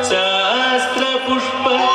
शास्त्र पुष्प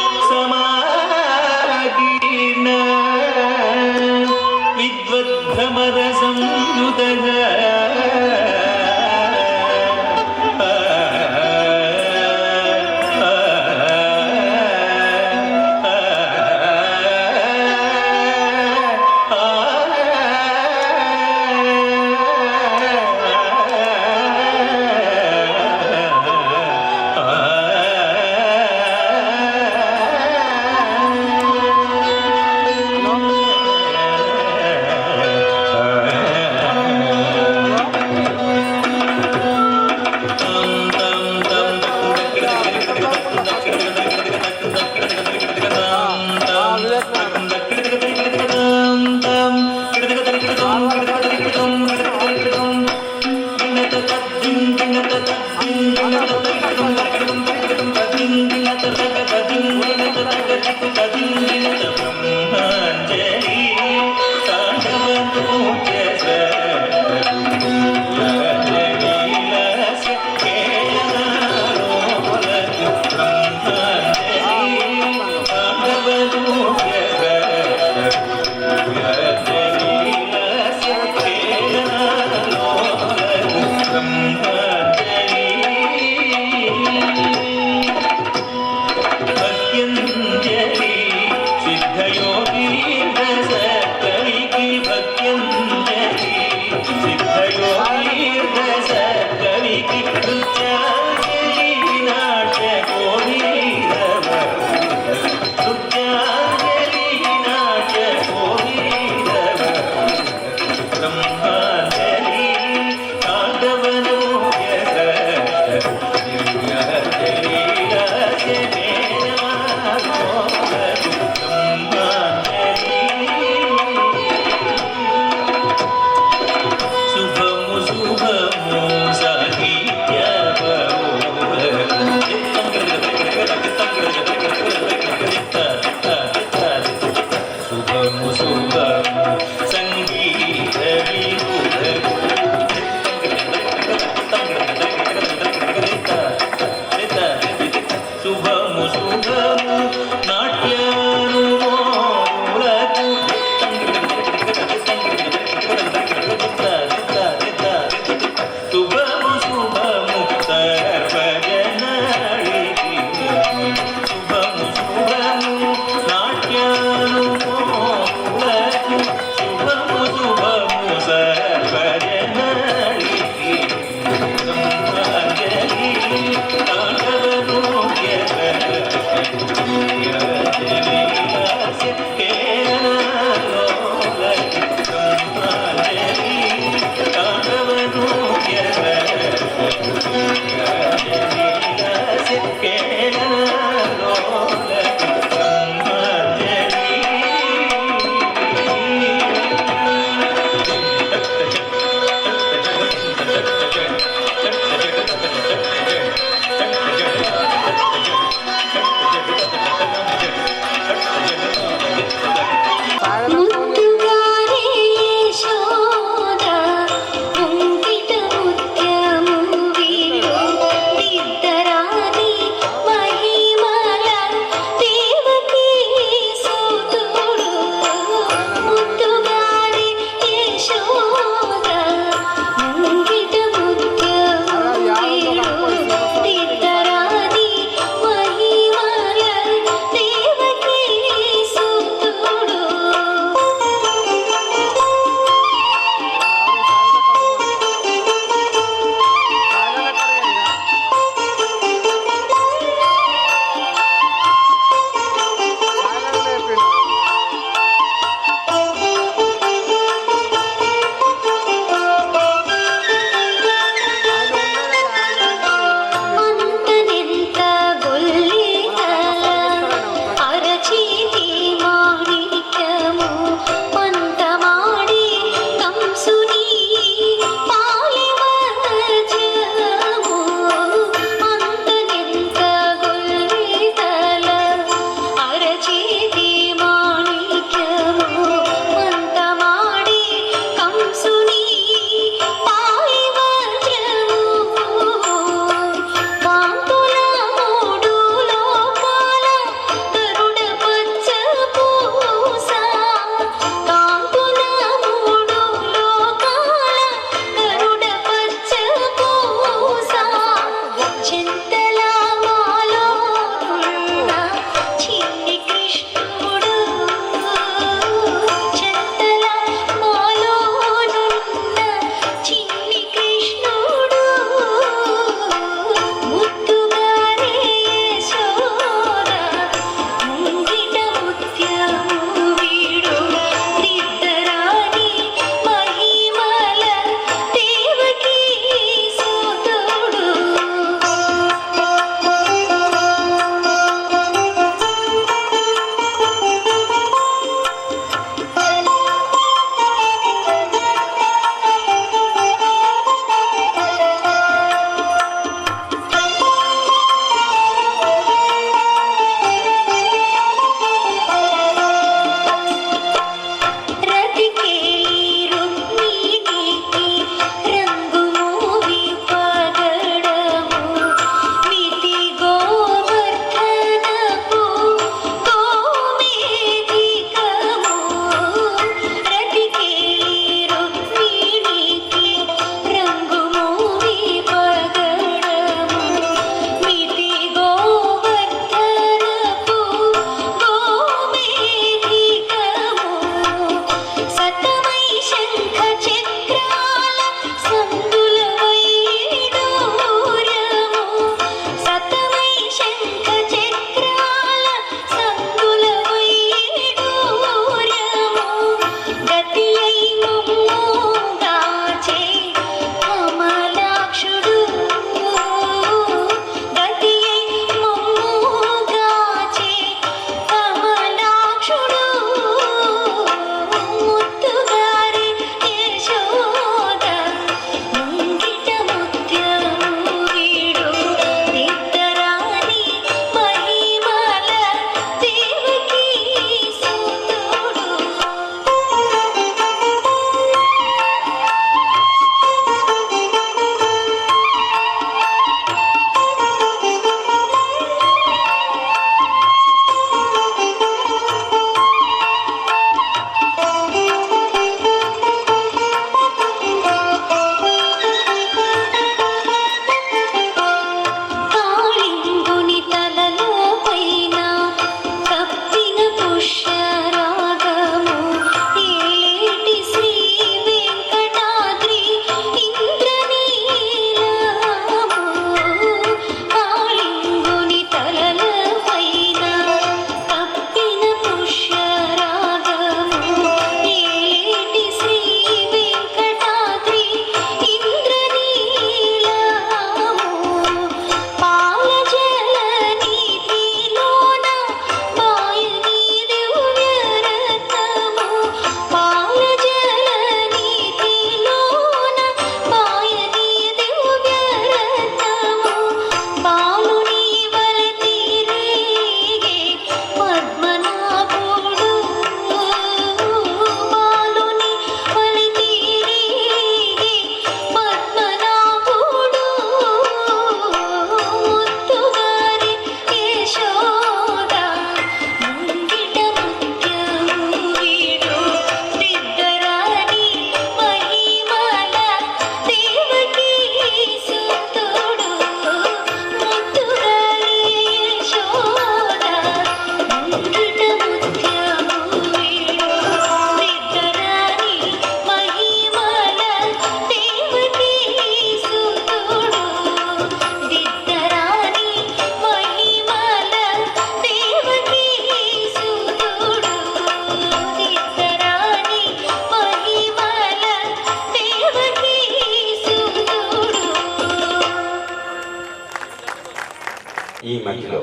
మధ్యలో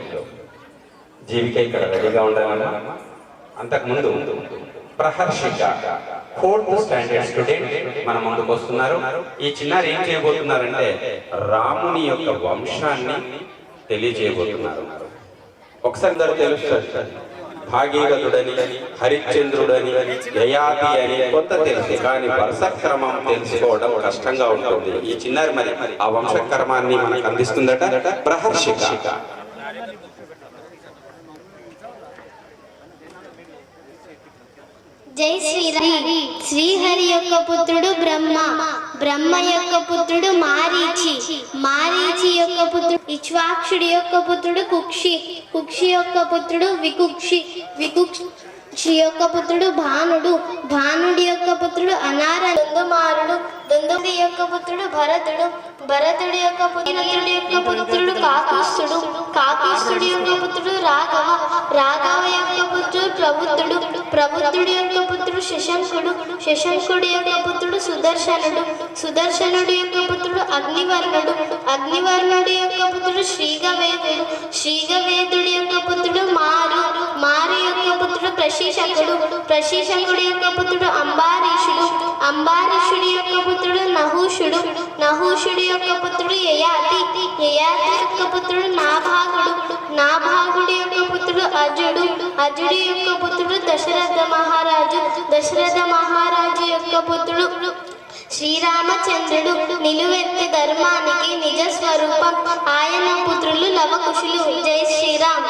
జీవిక ఇక్కడ రెడీగా ఉండాలన్నా. అంతకుముందు ప్రహర్షిక 4th స్టాండర్డ్ స్టూడెంట్ మన ముందుకు వస్తున్నారు. ఈ చిన్నారి ఏం చేయబోతున్నారంటే రాముని యొక్క వంశాన్ని తెలియజేయబోతున్నారు. ఒకసారి తెలుస్తుంది, భాగీరథుడని, హరిశ్చంద్రుడని, యయాతి అని కొంత తెలుసు, కానీ వంశక్రమం తెలుసుకోవడం కష్టంగా ఉంటుంది. ఈ చిన్నారి మరి ఆ వంశక్రమాన్ని మనకు అందిస్తుందట ప్రహర్షిక. జై శ్రీరామ్. శ్రీహరి యొక్క పుత్రుడు బ్రహ్మ, బ్రహ్మ యొక్క పుత్రుడు మారీచి, మారీచి యొక్క పుత్రుడు ఇక్ష్వాక్షుడి యొక్క పుత్రుడు కుక్షి, కుక్షి యొక్క పుత్రుడు వికుక్షి, వికుక్షి యొక్క పుత్రుడు భానుడు, భానుడి యొక్క పుత్రుడు అనార, దుందుమారుడు, దుందుడి యొక్క పుత్రుడు భరతుడు, భరతుడి యొక్క పుత్రుడు కాకుస్తుడు, కాకుస్తుడి యొక్క పుత్రుడు రాఘవ, రాఘవ యొక్క పుత్రుడు ప్రబుద్ధుడు, ప్రబుద్ధుడి యొక్క పుత్రుడు శశంకుడు, శశంకుడి యొక్క పుత్రుడు సుదర్శనుడు, సుదర్శనుడి యొక్క పుత్రుడు అగ్నివర్ణుడు, అగ్నివర్ణుడి యొక్క పుత్రుడు శ్రీగవేదుడు, శ్రీగవేదుడి యొక్క పుత్రుడు మారు, మారు యొక్క పుత్రుడు ప్రశీషకుడు, ప్రశీషకుడి యొక్క పుత్రుడు అంబారీషుడు, అంబారీషుడి యొక్క పుత్రుడు నహూషుడు, నహూషుడి యొక్క పుత్రుడు యయాతి, యయాతి యొక్క పుత్రుడు నాభాగుడు, నాభాగుడి యొక్క పుత్రుడు అజుడు, అజుడి యొక్క పుత్రుడు దశరథ మహారాజు, దశరథ మహారాజు యొక్క పుత్రుడు శ్రీరామచంద్రుడు. నిలువెత్తి ధర్మానికి నిజ స్వరూపం, ఆయన పుత్రులు లవకుశులు. జై శ్రీరామ్.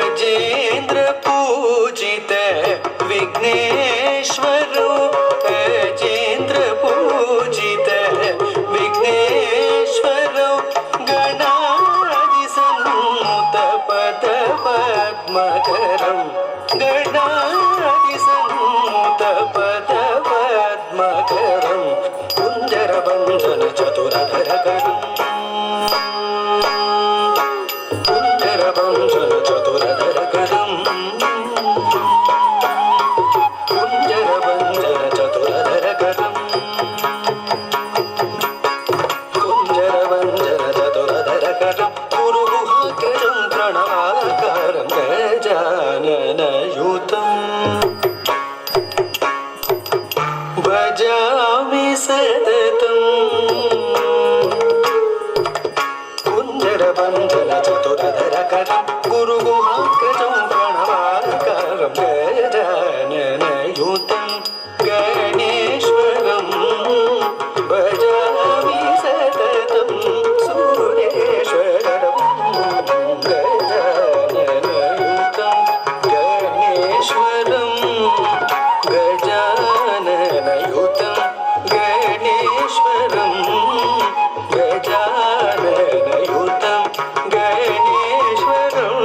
अजेंद्र पूजित विघ्नेश्वरो, अजेंद्र पूजित विघ्नेश्वरो, गणाधि सन्नुत पद पद्मकरं, गणाधि सन्नुत पद पद्मकरं, कुञ्जरबन्धन चतुरधरकरं, भजामि सततं कुञ्जरबन्धन चतुरधरकरं गुरुगुहाग्रजं प्रणवाकारं गजाननयुतं गणेश्वरं भजामि सततं सुरेश्वरं गजाननयुतं गणेश्वरं गजाननयुतं गणेश्वरं गजाननयुतं गणेश्वरं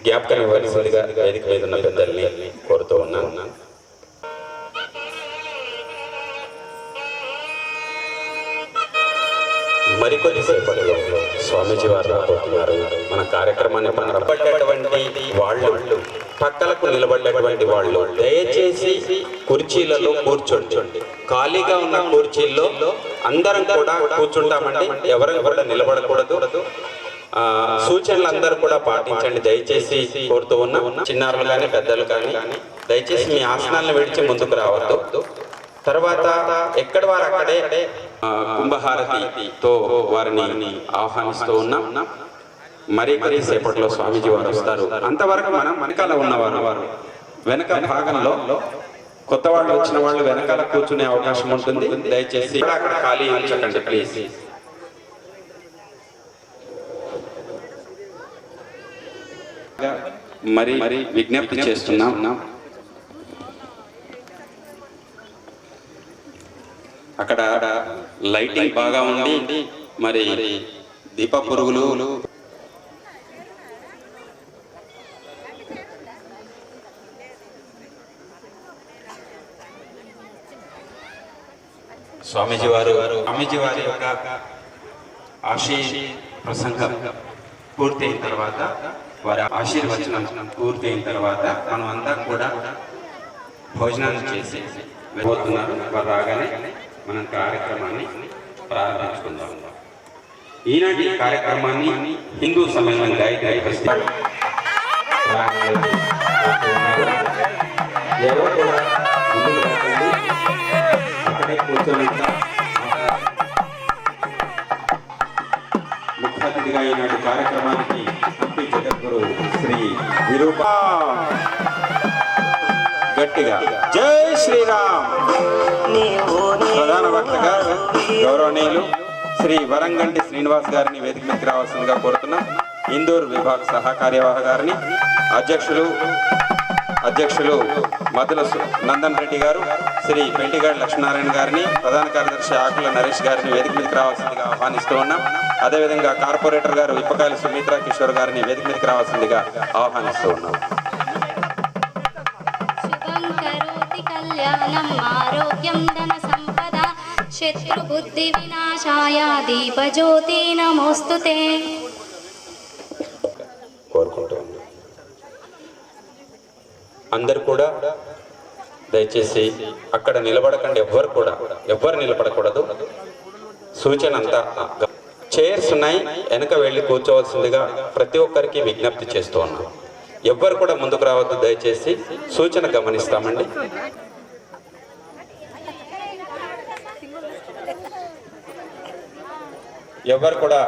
జ్ఞాపకం ఇవ్వాల్సిందిగా వేదిక మీద ఉన్న పెద్దల్ని కోరుతూ ఉన్నాను. మరికొద్ది సేపట్లో స్వామీజీ వారు రాబోతున్నారు. మన కార్యక్రమాన్ని ప్రారంభించేటువంటి వాళ్ళు, పక్కలకు నిలబడేటువంటి వాళ్ళు దయచేసి కుర్చీలలో కూర్చోండి. ఖాళీగా ఉన్న కుర్చీల్లో అందరం కూడా కూర్చుంటామండి, ఎవరు కూడా నిలబడకూడదు. సూచనలు అందరూ కూడా పాటించండి దయచేసి కోరుతూ ఉన్నాం. చిన్నారులు కానీ పెద్దలు కానీ దయచేసి మీ ఆసనాలను విడిచి ముందుకు రావద్దు. తర్వాత ఎక్కడ వారు అక్కడే కుంభహారతితో వారిని ఆహ్వానిస్తూ ఉన్నాం. మరి సేపట్లో స్వామీజీ వారు వస్తారు. అంతవరకు మనం వెనకాల ఉన్నవారు వెనక భాగంలో కొత్త వాళ్ళు వచ్చిన వాళ్ళు వెనకాల కూర్చునే అవకాశం ఉంటుంది. దయచేసి అక్కడ ఖాళీ ఉంచకండి ప్లీజ్. మరి విజ్ఞప్తి చేస్తున్నాం, అక్కడ లైటింగ్ బాగా ఉంది. మరి దీప పురుగులు స్వామీజీ వారి యొక్క ప్రసంగం పూర్తయిన తర్వాత, వారి ఆశీర్వచనం పూర్తయిన తర్వాత మనం అంతా కూడా భోజనాలు చేసి వెళ్ళిపోతున్నారు. వారు రాగానే మనం కార్యక్రమాన్ని ప్రారంభించుకుందాం. ఈనాటి కార్యక్రమాన్ని హిందూ సమ్మేళనం గాయత్రి ఎవరు కూడా ముందుకు రాకండి, అక్కడే కూర్చొని ముఖ్య అతిథిగా ఈనాటి కార్యక్రమానికి హంపి జగద్గురు శ్రీ విరూప గట్టిగా జై శ్రీరామ్. ప్రధాన వక్తగా గౌరవనీయులు శ్రీ వరంగంటి శ్రీనివాస్ గారిని వేదిక మీదకి రావాల్సిందిగా కోరుతున్నాం. ఇందూర్ విభాగ సహకార్యవాహ గారిని, అధ్యక్షులు మధుల నందన్ రెడ్డి గారు, శ్రీ పెంటిగాడి లక్ష్మీనారాయణ గారిని, ప్రధాన కార్యదర్శి ఆకుల నరేష్ గారిని వేదిక మీదకి రావాల్సిందిగా ఆహ్వానిస్తూ ఉన్నాం. అదేవిధంగా కార్పొరేటర్ గారు ఇప్పకాయల సుమిత్రా కిషోర్ గారిని వేదిక మీదకి రావాల్సిందిగా ఆహ్వానిస్తూ ఉన్నాం. ఆరోగ్యం ధన సంపద శత్రు బుద్ధి వినాశాయ దీపజ్యోతి నమోస్తుతే. కోరుకుంటూ అందరు కూడా దయచేసి అక్కడ నిలబడకండి, ఎవ్వరు నిలబడకూడదు. సూచన అంతా చైర్స్ ఉన్నాయి, వెనక వెళ్ళి కూర్చోవలసిందిగా ప్రతి ఒక్కరికి విజ్ఞప్తి చేస్తూ ఉన్నాం. ఎవ్వరు కూడా ముందుకు రావద్దు, దయచేసి సూచన గమనిస్తామండి. ఎవరు కూడా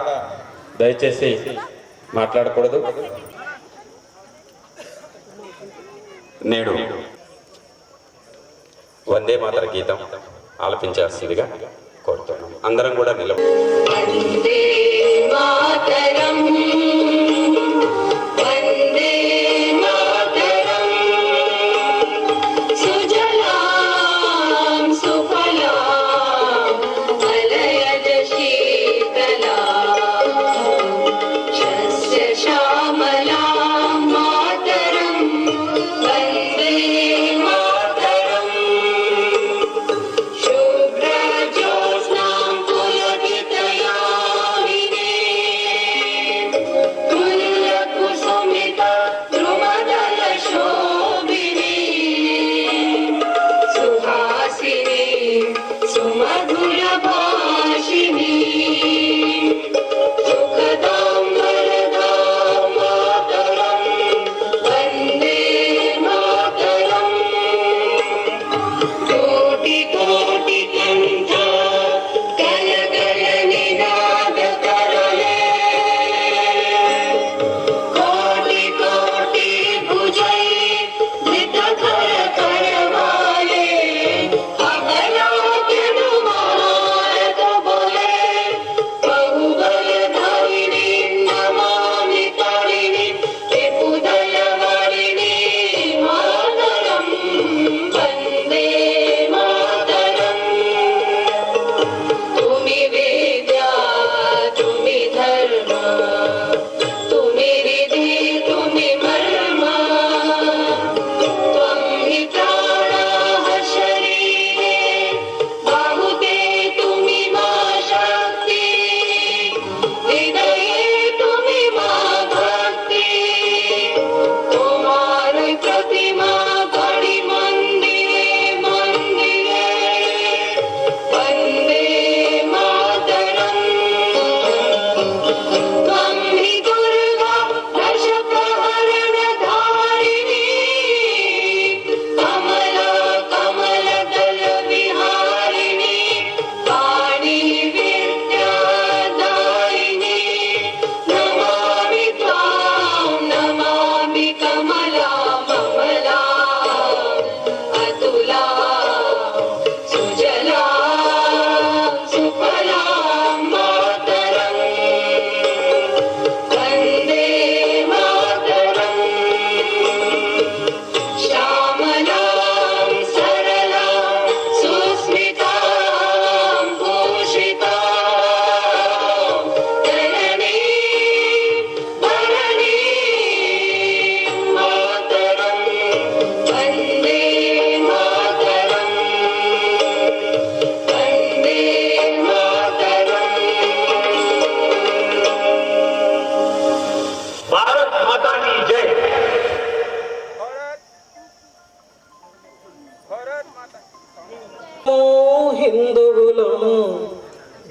దయచేసి మాట్లాడకూడదు. నేడు వందే మాతర గీతం ఆలపించాల్సిందిగా కోరుతున్నాం. అందరం కూడా నిలబడి Hare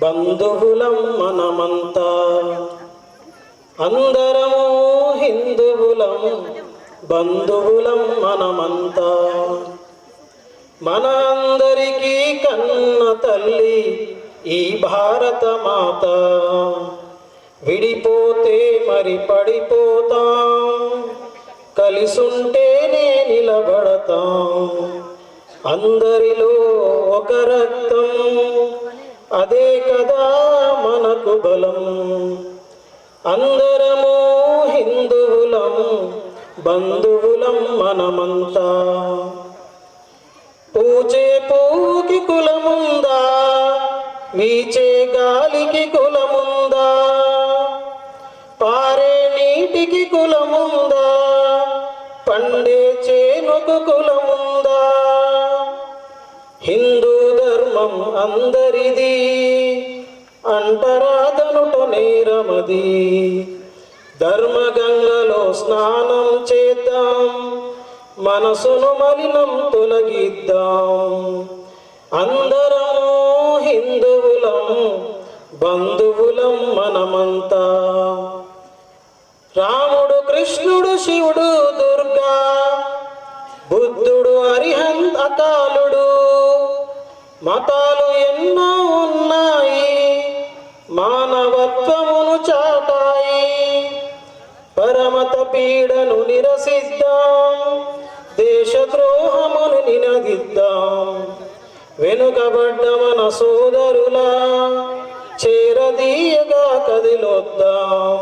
బంధువులం మనమంతా, అందరము హిందువులం, బంధువులం మనమంతా. మన అందరికీ కన్న తల్లి ఈ భారత మాత. విడిపోతే మరి పడిపోతాం, కలిసుంటేనే నిలబడతాం. అందరిలో ఒక రక్తం, అదే కదా మనకు బలం. అందరము హిందువులం, బంధువులం మనమంతా. పూచే పువ్వుకి కులముందా, వీచే గాలికి కులముందా, పారే నీటికి కులముందా, పండే చేనుకు కులముందా. హిందూ ధర్మం అందరిది, అంటరాదనుట నేరమది. ధర్మగంగలో స్నానం చేద్దాం, మనసును మలినం తొలగిద్దాం. అందరము హిందువులం, బంధువులం మనమంతా. రాముడు కృష్ణుడు శివుడు దుర్గా, బుద్ధుడు అరిహంత్ అకాలుడు. మతాలు ఎన్నో ఉన్నాయి, మానవత్వమును చాటాయి. పరమత పీడను నిరసిద్దాం, దేశద్రోహమును నినదిద్దాం. వెనుకబడ్డ మన సోదరులా చేరదీయగా కదిలొద్దాం.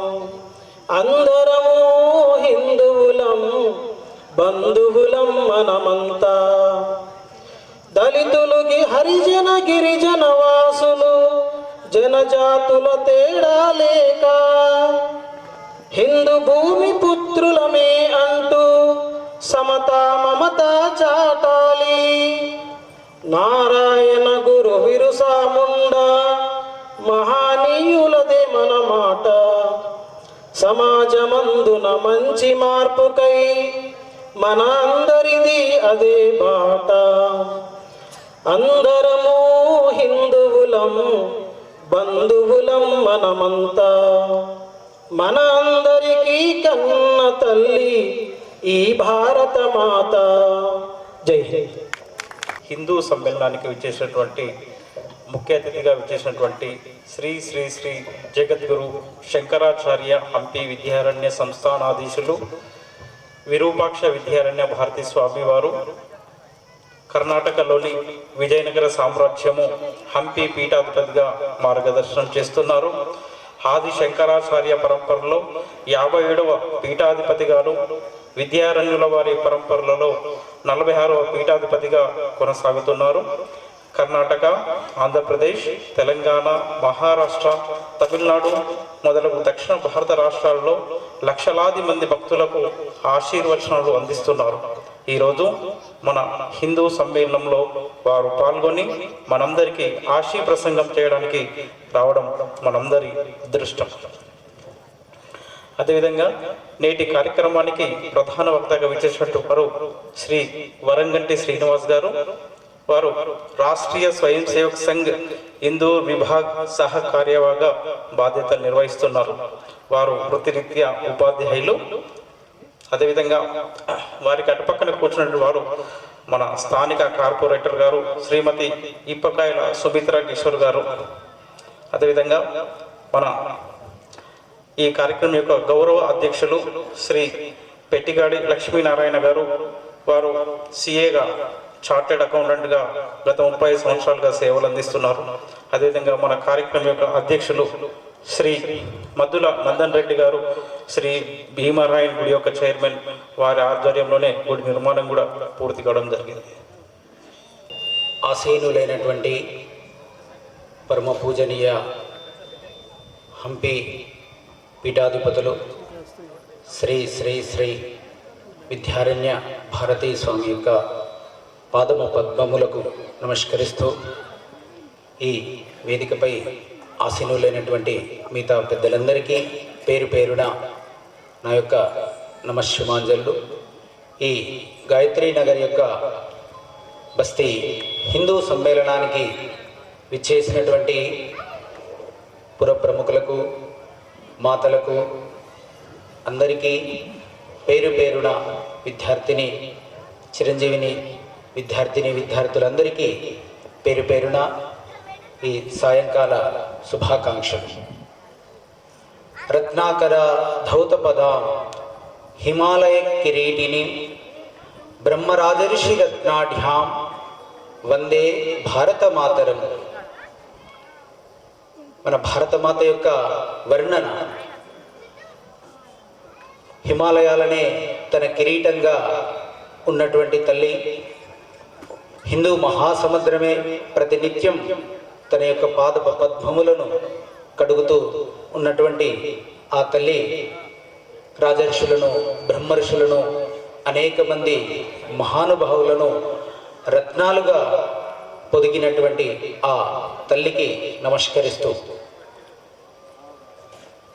అందరము హిందువులం, బంధువులం మనమంతా. దళితులకి హరిజన గిరిజన వాసులు, జనజాతుల తేడా లేక హిందూ భూమి పుత్రులమే అంటూ సమతా మమత చాటాలి. నారాయణ గురు బిర్సా ముండా మహానీయులదే మన మాట. సమాజమందున మంచి మార్పుకై మన అందరిది అదే బాట. అందరము హిందువులం, బంధువులం మనమంతా. మన అందరికీ కన్న తల్లి ఈ భారత మాత. జై హింద్. హిందూ సమ్మేళనానికి విచ్చేసినటువంటి ముఖ్య అతిథిగా విచ్చేసినటువంటి శ్రీ శ్రీ శ్రీ జగద్గురు శంకరాచార్య హంపి విద్యారణ్య సంస్థానాధీశులు విరూపాక్ష విద్యారణ్య భారతీ స్వామి వారు కర్ణాటకలోని విజయనగర సామ్రాజ్యము హంపి పీఠాధిపతిగా మార్గదర్శనం చేస్తున్నారు. ఆది శంకరాచార్య పరంపరలో 57వ పీఠాధిపతిగాను, విద్యారణ్యుల వారి పరంపరలలో 46వ పీఠాధిపతిగా కొనసాగుతున్నారు. కర్ణాటక, ఆంధ్రప్రదేశ్, తెలంగాణ, మహారాష్ట్ర, తమిళనాడు మొదలగు దక్షిణ భారత రాష్ట్రాల్లో లక్షలాది మంది భక్తులకు ఆశీర్వచనాలు అందిస్తున్నారు. ఈరోజు మన హిందూ సమ్మేళనంలో వారు పాల్గొని మనందరికీ ప్రసంగం చేయడానికి రావడం మనందరి అదృష్టం. అదేవిధంగా నేటి కార్యక్రమానికి ప్రధాన వక్తగా విచ్చేసినట్టు వారు శ్రీ వరంగంటి శ్రీనివాస్ గారు. వారు రాష్ట్రీయ స్వయం సేవక్ సంఘ్ ఇందూర్ విభాగ్ సహ కార్యవాహక బాధ్యతలు నిర్వహిస్తున్నారు. వారు వృత్తిరీత్యా ఉపాధ్యాయులు. అదేవిధంగా వారికి అటుపక్కన కూర్చున్న వారు మన స్థానిక కార్పొరేటర్ గారు శ్రీమతి ఇప్పకాయల సుమిత్ర కిషోర్ గారు. అదేవిధంగా మన ఈ కార్యక్రమం యొక్క గౌరవ అధ్యక్షులు శ్రీ పెట్టిగాడి లక్ష్మీనారాయణ గారు. వారు సిఏగా, చార్టెడ్ అకౌంటెంట్గా గత 30 సంవత్సరాలుగా సేవలు అందిస్తున్నారు. అదేవిధంగా మన కార్యక్రమం యొక్క అధ్యక్షులు శ్రీ మద్దుల నందన్ రెడ్డి గారు, శ్రీ భీమరాయన్ గుడి యొక్క చైర్మన్. వారి ఆధ్వర్యంలోనే గుడి నిర్మాణం కూడా పూర్తి కావడం జరిగింది. ఆసీనులైనటువంటి పరమ పూజనీయ హంపి పీఠాధిపతులు శ్రీ శ్రీ శ్రీ విద్యారణ్య భారతీ స్వామి యొక్క పాదమ పద్మములకు నమస్కరిస్తూ ఈ వేదికపై ఆసీనులైనటువంటి మిగతా పెద్దలందరికీ పేరు పేరున నా యొక్క నమస్సుమాంజలు. ఈ గాయత్రీ నగర్ యొక్క బస్తీ హిందూ సమ్మేళనానికి విచ్చేసినటువంటి పుర ప్రముఖులకు, మాతలకు అందరికీ పేరు పేరున విద్యార్థిని చిరంజీవిని విద్యార్థులందరికీ పేరు పేరున ఈ సాయంకాల శుభాకాంక్షలు. రత్నాకర ధౌతపదాం హిమాలయ కిరీటిని బ్రహ్మరాజర్షి రత్నాఢ్యాం వందే భారతమాతరం. మన భారతమాత యొక్క వర్ణన హిమాలయాలనే తన కిరీటంగా ఉన్నటువంటి తల్లి, హిందూ మహాసముద్రమే ప్రతినిత్యం తన యొక్క పాద పద్మములను కడుగుతూ ఉన్నటువంటి ఆ తల్లి రాజర్షులను, బ్రహ్మర్షులను, అనేక మంది మహానుభావులను రత్నాలుగా పొదిగినటువంటి ఆ తల్లికి నమస్కరిస్తూ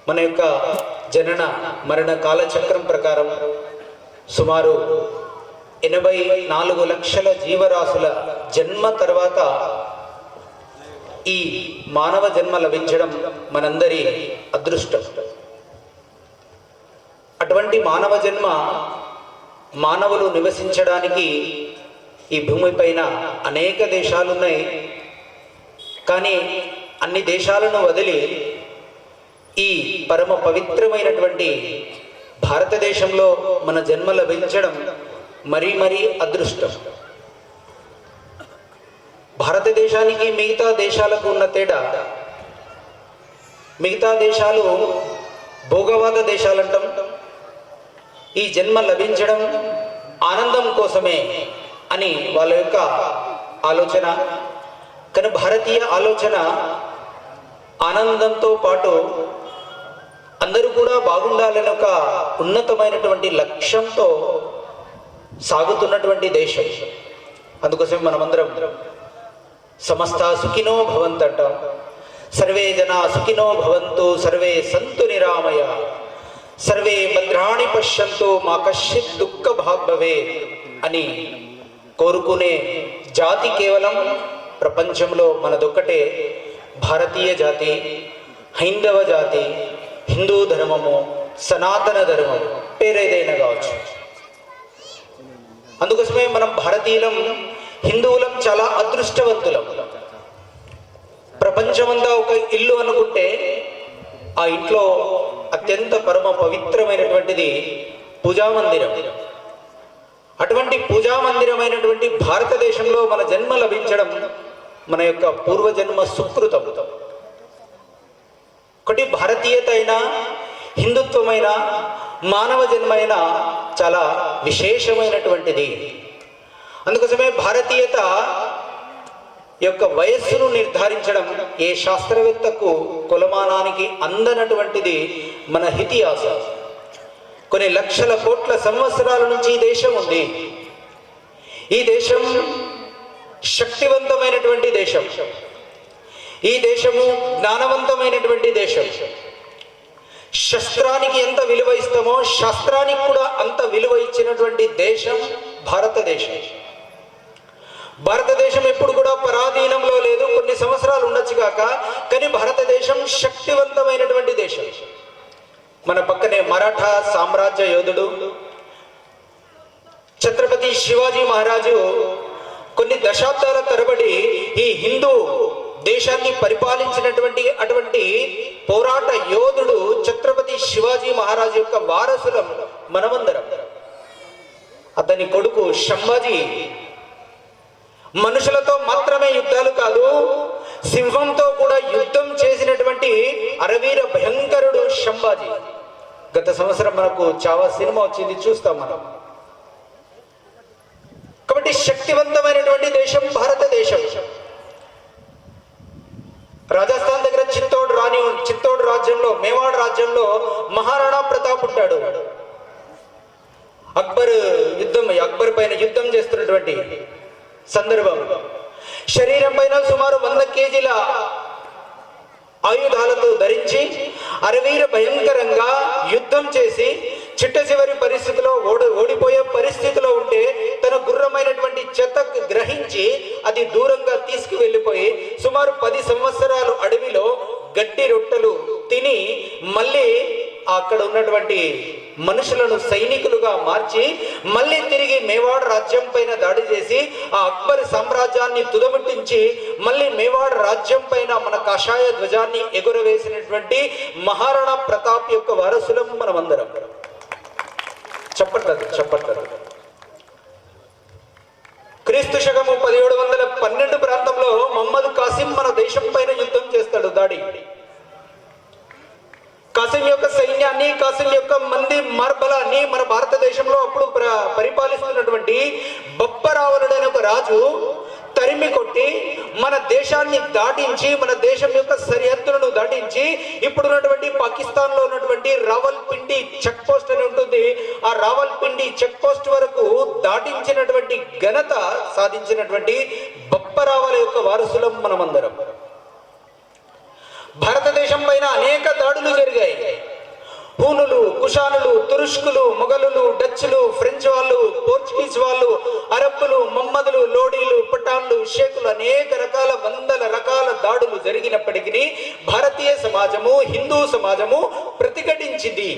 మన యొక్క జనన మరణ కాలచక్రం ప్రకారం సుమారు 84 లక్షల జీవరాశుల జన్మ తర్వాత ఈ మానవ జన్మ లభించడం మనందరి అదృష్టం. అటువంటి మానవ జన్మ మానవులు నివసించడానికి ఈ భూమిపైన అనేక దేశాలున్నాయి. కానీ అన్ని దేశాలను వదిలి ఈ పరమ పవిత్రమైనటువంటి భారతదేశంలో మన జన్మ లభించడం మరీ మరీ అదృష్టం. భారతదేశానికి మిగతా దేశాలకు ఉన్న తేడా, మిగతా దేశాలు భోగవాద దేశాలంటాం. ఈ జన్మ లభించడం ఆనందం కోసమే అని వాళ్ళ యొక్క ఆలోచన. కానీ భారతీయ ఆలోచన ఆనందంతో పాటు అందరూ కూడా బాగుండాలని ఒక ఉన్నతమైనటువంటి లక్ష్యంతో సాగుతున్నటువంటి దేశం. అందుకోసం మనమందరం సమస్త సుఖినో భవంతు అంటాం. సర్వే జనా సుఖినో భవంతు, సర్వే సంతు నిరామయ, సర్వే భద్రాణి పశ్యంతు, మా కశ్చిత్ దుఃఖ భాగ్ భవేత్ అని కోరుకునే జాతి కేవలం ప్రపంచంలో మనదొక్కటే. భారతీయ జాతి, హైందవ జాతి, హిందూ ధర్మము, సనాతన ధర్మం, పేరేదైనా కావచ్చు. అందుకోసమే మనం భారతీయులం, హిందువులం చాలా అదృష్టవంతులం. ప్రపంచమంతా ఒక ఇల్లు అనుకుంటే ఆ ఇంట్లో అత్యంత పరమ పవిత్రమైనటువంటిది పూజామందిరం. అటువంటి పూజామందిరమైనటువంటి భారతదేశంలో మన జన్మ లభించడం మన యొక్క పూర్వజన్మ సుకృతం. ఒకటి భారతీయత అయినా, హిందుత్వమైన, మానవ జన్మైన చాలా విశేషమైనటువంటిది. అందుకోసమే భారతీయత యొక్క వయస్సును నిర్ధారించడం ఏ శాస్త్రవేత్తకు కొలమానానికి అందనటువంటిది మన ఇతిహాసం. కొన్ని లక్షల కోట్ల సంవత్సరాల నుంచి ఈ దేశం ఉంది. ఈ దేశం శక్తివంతమైనటువంటి దేశం. ఈ దేశము జ్ఞానవంతమైనటువంటి దేశం. శస్త్రానికి ఎంత విలువ ఇస్తామో శాస్త్రానికి కూడా అంత విలువ ఇచ్చినటువంటి దేశం భారతదేశం. భారతదేశం ఎప్పుడు కూడా పరాధీనంలో లేదు. కొన్ని సంవత్సరాలు ఉండొచ్చు కాక, కానీ భారతదేశం శక్తివంతమైనటువంటి దేశం. మన పక్కనే మరాఠా సామ్రాజ్య యోధుడు ఛత్రపతి శివాజీ మహారాజు కొన్ని దశాబ్దాల తరబడి ఈ హిందూ దేశాన్ని పరిపాలించినటువంటి అటువంటి పోరాట యోధుడు ఛత్రపతి శివాజీ మహారాజు యొక్క వారసులం మనమందరం. అతని కొడుకు శంభాజీ మనుషులతో మాత్రమే యుద్ధాలు కాదు, సింహంతో కూడా యుద్ధం చేసినటువంటి అరవీర భయంకరుడు శంభాజీ. గత సంవత్సరం మనకు చావా సినిమా వచ్చింది, చూస్తాం మనం. కాబట్టి శక్తివంతమైనటువంటి దేశం భారతదేశం. రాజస్థాన్ దగ్గర చిత్తోడ్ రాజ్యంలో, మేవాడ్ రాజ్యంలో మహారాణా ప్రతాప్ ఉంటాడు. అక్బర్ పైన యుద్ధం చేస్తున్నటువంటి సందర్భం. శరీరం పైన సుమారు 100 కేజీల ఆయుధాలతో ధరించి అరవీర భయంకరంగా యుద్ధం చేసి చిట్ట చివరి పరిస్థితిలో ఓడిపోయే పరిస్థితిలో ఉంటే తన గుర్రమైనటువంటి చెతక్ గ్రహించి అది దూరంగా తీసుకువెళ్ళిపోయి సుమారు 10 సంవత్సరాలు అడవిలో గడ్డి రొట్టెలు తిని మళ్ళీ అక్కడ ఉన్నటువంటి మనుషులను సైనికులుగా మార్చి మళ్ళీ తిరిగి మేవాడ్ రాజ్యం పైన దాడి చేసి ఆ అక్బర్ సామ్రాజ్యాన్ని తుదముట్టించి మళ్ళీ మేవాడ్ రాజ్యం పైన మన కాషాయ ధ్వజాన్ని ఎగురవేసినటువంటి మహారాణా ప్రతాప్ యొక్క వారసులం మనమందరం. చెప్పట్లేదు. క్రీస్తు శకము 1712 ప్రాంతంలో మొహమ్మద్ కాసిం మన దేశం పైన యుద్ధం చేస్తాడు, దాడి. కాసిం యొక్క సైన్యాన్ని, కాసిం యొక్క మంది మార్బలాన్ని మన భారతదేశంలో అప్పుడు పరిపాలిస్తున్నటువంటి బప్పరావణుడైన ఒక రాజు తరిమి కొట్టి మన దేశాన్ని దాటించి, మన దేశం యొక్క సరిహద్దులను దాటించి ఇప్పుడున్నటువంటి పాకిస్తాన్ లో ఉన్నటువంటి రావల్పిండి చెక్ పోస్ట్ అని ఉంటుంది, ఆ రావల్పిండి చెక్ పోస్ట్ వరకు దాటించినటువంటి ఘనత సాధించినటువంటి బప్పరావల యొక్క వారసులం మనమందరం. భారతదేశం పైన అనేక దాడులు జరిగాయి. హూనులు, కుషానులు, తురుష్కులు, మొఘలులు, డచ్లు, ఫ్రెంచ్ వాళ్ళు, పోర్చుగీస్ వాళ్ళు, అరబ్బులు, మహమ్మదులు, లోడీలు, పఠాన్లు, షేకులు, అనేక రకాల వందల రకాల దాడులు జరిగినప్పటికీ భారతీయ సమాజము, హిందూ సమాజము ప్రతిఘటించింది.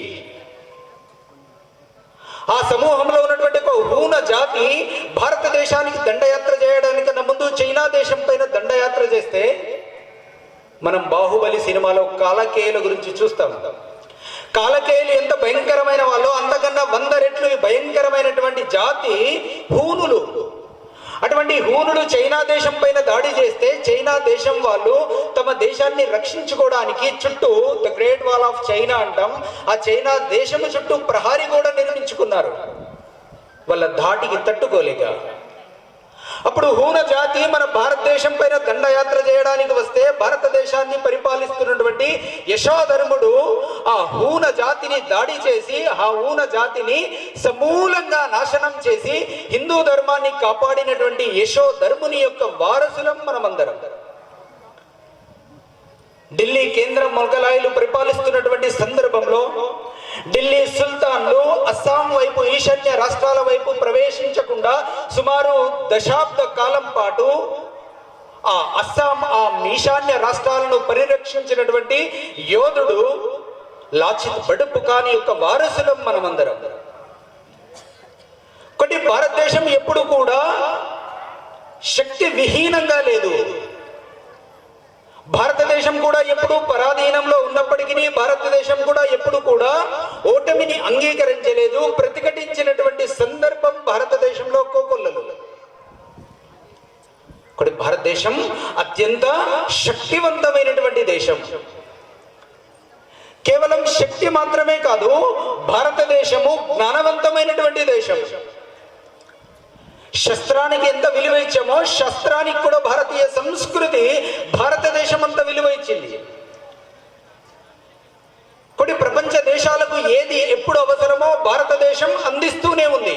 ఆ సమూహంలో ఉన్నటువంటి ఒక హూన జాతి భారతదేశానికి దండయాత్ర చేయడానికన్నా ముందు చైనా దేశం పైన దండయాత్ర చేస్తే మనం బాహుబలి సినిమాలో కాలకేయుల గురించి చూస్తాం. కాలకేయులు ఎంత భయంకరమైన వాళ్ళు, అంతకన్నా 100 రెట్లు భయంకరమైనటువంటి జాతి హూనులు. అటువంటి హూనులు చైనా దేశం పైన దాడి చేస్తే చైనా దేశం వాళ్ళు తమ దేశాన్ని రక్షించుకోవడానికి చుట్టూ the great wall of China అంటాం, ఆ చైనా దేశము చుట్టూ ప్రహారీ కూడా నిర్మించుకున్నారు వాళ్ళ ధాటికి తట్టుకోలేక. అప్పుడు హూన జాతి మన భారతదేశం పైన దండయాత్ర చేయడానికి వస్తే భారతదేశాన్ని పరిపాలిస్తున్నటువంటి యశోధర్ముడు ఆ హూన జాతిని దాడి చేసి ఆ హూన జాతిని సమూలంగా నాశనం చేసి హిందూ ధర్మాన్ని కాపాడినటువంటి యశోధర్ముని యొక్క వారసులం మనమందరం. ఢిల్లీ కేంద్ర మొఘలాయులు పరిపాలిస్తున్నటువంటి సందర్భంలో ఢిల్లీ సుల్తాన్లు అస్సాం వైపు, ఈశాన్య రాష్ట్రాల వైపు ప్రవేశించకుండా సుమారు దశాబ్ద కాలం పాటు ఆ అస్సాం, ఆ ఈశాన్య రాష్ట్రాలను పరిరక్షించినటువంటి యోధుడు లాచిత్ బడుపుఖాన్ యొక్క వారసులం మనమందరం. కొన్ని భారతదేశం ఎప్పుడు కూడా శక్తి విహీనంగా లేదు. భారతదేశం కూడా ఎప్పుడు పరాధీనంలో ఉన్నప్పటికీ భారతదేశం కూడా ఎప్పుడు కూడా ఓటమిని అంగీకరించలేదు. ప్రతిఘటించినటువంటి సందర్భం భారతదేశంలో కోకొల్లలు. భారతదేశం అత్యంత శక్తివంతమైనటువంటి దేశం. కేవలం శక్తి మాత్రమే కాదు, భారతదేశము జ్ఞానవంతమైనటువంటి దేశం. శస్త్రానికి ఎంత విలువ ఇచ్చామో శస్త్రానికి కూడా భారతీయ సంస్కృతి భారతదేశం అంత విలువ ఇచ్చింది. కొన్ని ప్రపంచ దేశాలకు ఏది ఎప్పుడు అవసరమో భారతదేశం అందిస్తూనే ఉంది.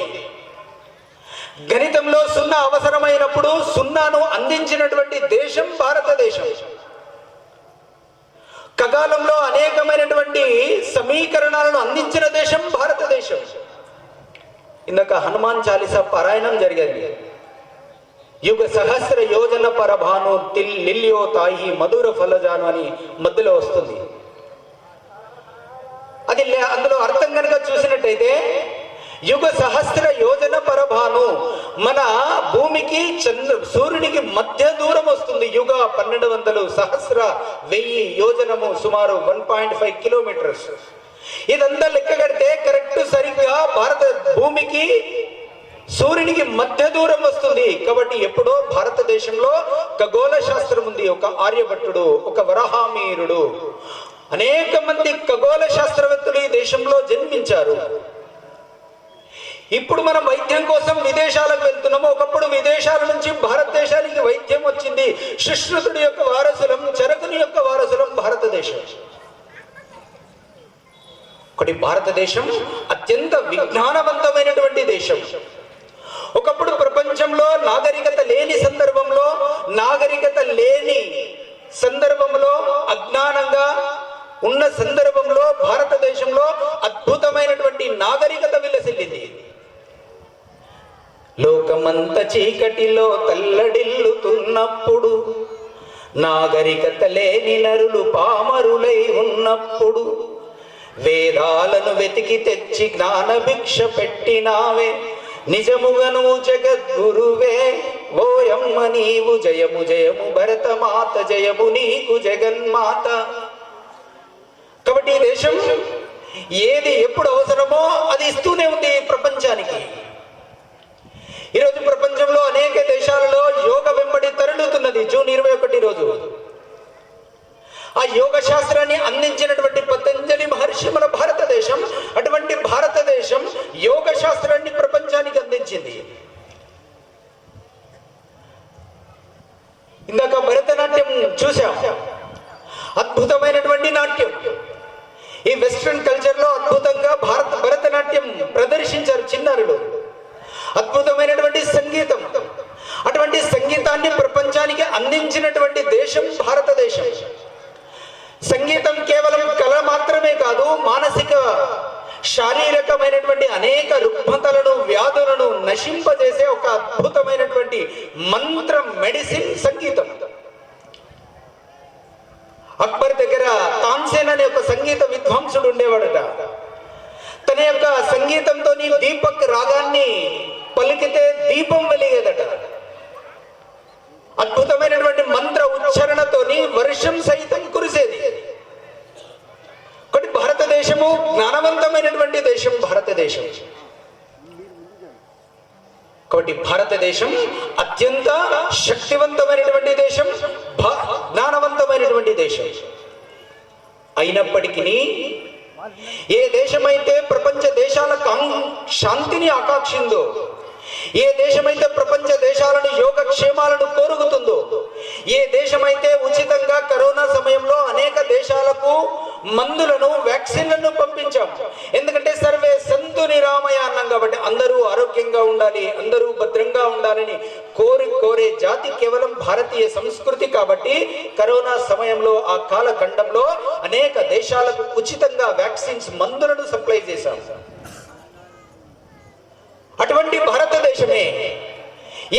గణితంలో 0 అవసరమైనప్పుడు 0ను అందించినటువంటి దేశం భారతదేశం. ఖగోళంలో అనేకమైనటువంటి సమీకరణాలను అందించిన దేశం భారతదేశం. ఇందాక హనుమాన్ చాలీసా పారాయణం జరిగింది. యుగ సహస్ర యోజన పరభాను లిల్యో తాయి మధుర ఫలజాను అని మధ్యలో వస్తుంది. అది అందులో అర్థం కనుక చూసినట్టయితే యుగ సహస్ర యోజన పరభాను, మన భూమికి సూర్యునికి మధ్య దూరం వస్తుంది. యుగ 1200 సహస్ర 1000 యోజనము సుమారు 1.5 కిలోమీటర్స్. ఇదంతా లెక్క కడితే కరెక్ట్ సరిగ్గా భారత భూమికి సూర్యునికి మధ్య దూరం వస్తుంది. కాబట్టి ఎప్పుడో భారతదేశంలో ఖగోళ శాస్త్రం ఉంది. ఒక ఆర్యభట్టుడు, ఒక వరహామీరుడు, అనేక మంది ఖగోళ శాస్త్రవేత్తలు ఈ దేశంలో జన్మించారు. ఇప్పుడు మనం వైద్యం కోసం విదేశాలకు వెళ్తున్నాము. ఒకప్పుడు విదేశాల నుంచి భారతదేశానికి వైద్యం వచ్చింది. సుశ్రుతుడి యొక్క వారసులం, చరకుని యొక్క వారసులం భారతదేశం. ఒకటి భారతదేశం అత్యంత విజ్ఞానవంతమైనటువంటి దేశం. ఒకప్పుడు ప్రపంచంలో నాగరికత లేని సందర్భంలో అజ్ఞానంగా ఉన్న సందర్భంలో భారతదేశంలో అద్భుతమైనటువంటి నాగరికత విలసిల్లింది. లోకమంత చీకటిలో తల్లడిల్లుతున్నప్పుడు నాగరికత లేని నరులు పామరులై ఉన్నప్పుడు వేదాలను వెతికి తెచ్చి జ్ఞాన భిక్ష పెట్టినావే. నిజముగను జగద్గురువే ఓయమ్మ నీవు జయము జయము భరతమాత జయము నీకు జగన్మాత. కాబట్టి ఈ దేశం ఏది ఎప్పుడు అవసరమో అది ఇస్తూనే ఉంది ప్రపంచానికి. ఈరోజు ప్రపంచంలో అనేక దేశాలలో యోగ వెంబడి తరలుతున్నది. జూన్ 21 రోజు ఆ యోగ శాస్త్రాన్ని అందించినటువంటి పతంజలి మహర్షి మన భారతదేశం. అటువంటి భారతదేశం యోగ శాస్త్రాన్ని ప్రపంచానికి అందించింది. ఇందాక భరతనాట్యం చూసాం, అద్భుతమైనటువంటి నాట్యం. ఈ వెస్ట్రన్ కల్చర్ లో అద్భుతంగా భరతనాట్యం ప్రదర్శించారు చిన్నారులు. అద్భుతమైనటువంటి సంగీతం. అటువంటి సంగీతాన్ని ప్రపంచానికి అందించినటువంటి దేశం భారతదేశం. సంగీతం కేవలం కళ మాత్రమే కాదు, మానసిక శారీరకమైనటువంటి అనేక రుగ్మతలను వ్యాధులను నశింపజేసే ఒక అద్భుతమైనటువంటి మంత్రం, మెడిసిన్ సంగీతం. అక్బర్ దగ్గర తాన్సేన్ అనే ఒక సంగీత విద్వాంసుడు ఉండేవాడట. తన యొక్క సంగీతంతో దీపక్ రాగాన్ని పలికితే దీపం వెలిగేదట. అద్భుతమైనటువంటి మంత్ర ఉచ్చారణతోని వర్షం సైతం కురిసేది. కాబట్టి భారతదేశము జ్ఞానవంతమైనటువంటి దేశం భారతదేశం. కాబట్టి భారతదేశం అత్యంత శక్తివంతమైనటువంటి దేశం, జ్ఞానవంతమైనటువంటి దేశం. అయినప్పటికీ ఏ దేశమైతే ప్రపంచ దేశాల శాంతిని ఆకాంక్షిందో, ఏ దేశమైతే ప్రపంచ దేశాలను యోగక్షేమాలను కోరుకుతుందో, ఏ దేశమైతే ఉచితంగా కరోనా సమయంలో అనేక దేశాలకు మందులను, వ్యాక్సిన్లను పంపించాం. ఎందుకంటే సర్వే సంతు నిరామయ అన్నాం కాబట్టి అందరూ ఆరోగ్యంగా ఉండాలి, అందరూ భద్రంగా ఉండాలని కోరే జాతి కేవలం భారతీయ సంస్కృతి. కాబట్టి కరోనా సమయంలో ఆ కాలఖండంలో అనేక దేశాలకు ఉచితంగా వ్యాక్సిన్స్, మందులను సప్లై చేశాం. అటువంటి భారతదేశమే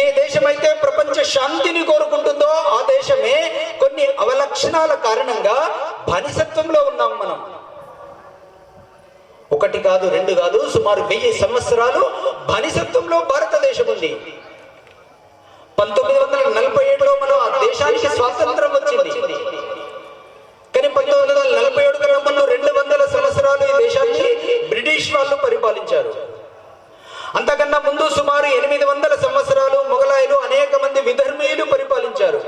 ఏ దేశమైతే ప్రపంచ శాంతిని కోరుకుంటుందో ఆ దేశమే కొన్ని అవలక్షణాల కారణంగా బానిసత్వంలో ఉన్నాం మనం. ఒకటి కాదు, రెండు కాదు, సుమారు 1000 సంవత్సరాలు బానిసత్వంలో భారతదేశం ఉంది. 1947లో మనం ఆ దేశానికి స్వాతంత్రం వచ్చింది. కానీ 1947 కన్నా ముందు 200 సంవత్సరాలు ఈ దేశాన్ని బ్రిటిష్ వాళ్ళు పరిపాలించారు. అంతకన్నా ముందు సుమారు 800 సంవత్సరాలు మొఘలాయులు, అనేక మంది విధర్మీయులు పరిపాలించారు.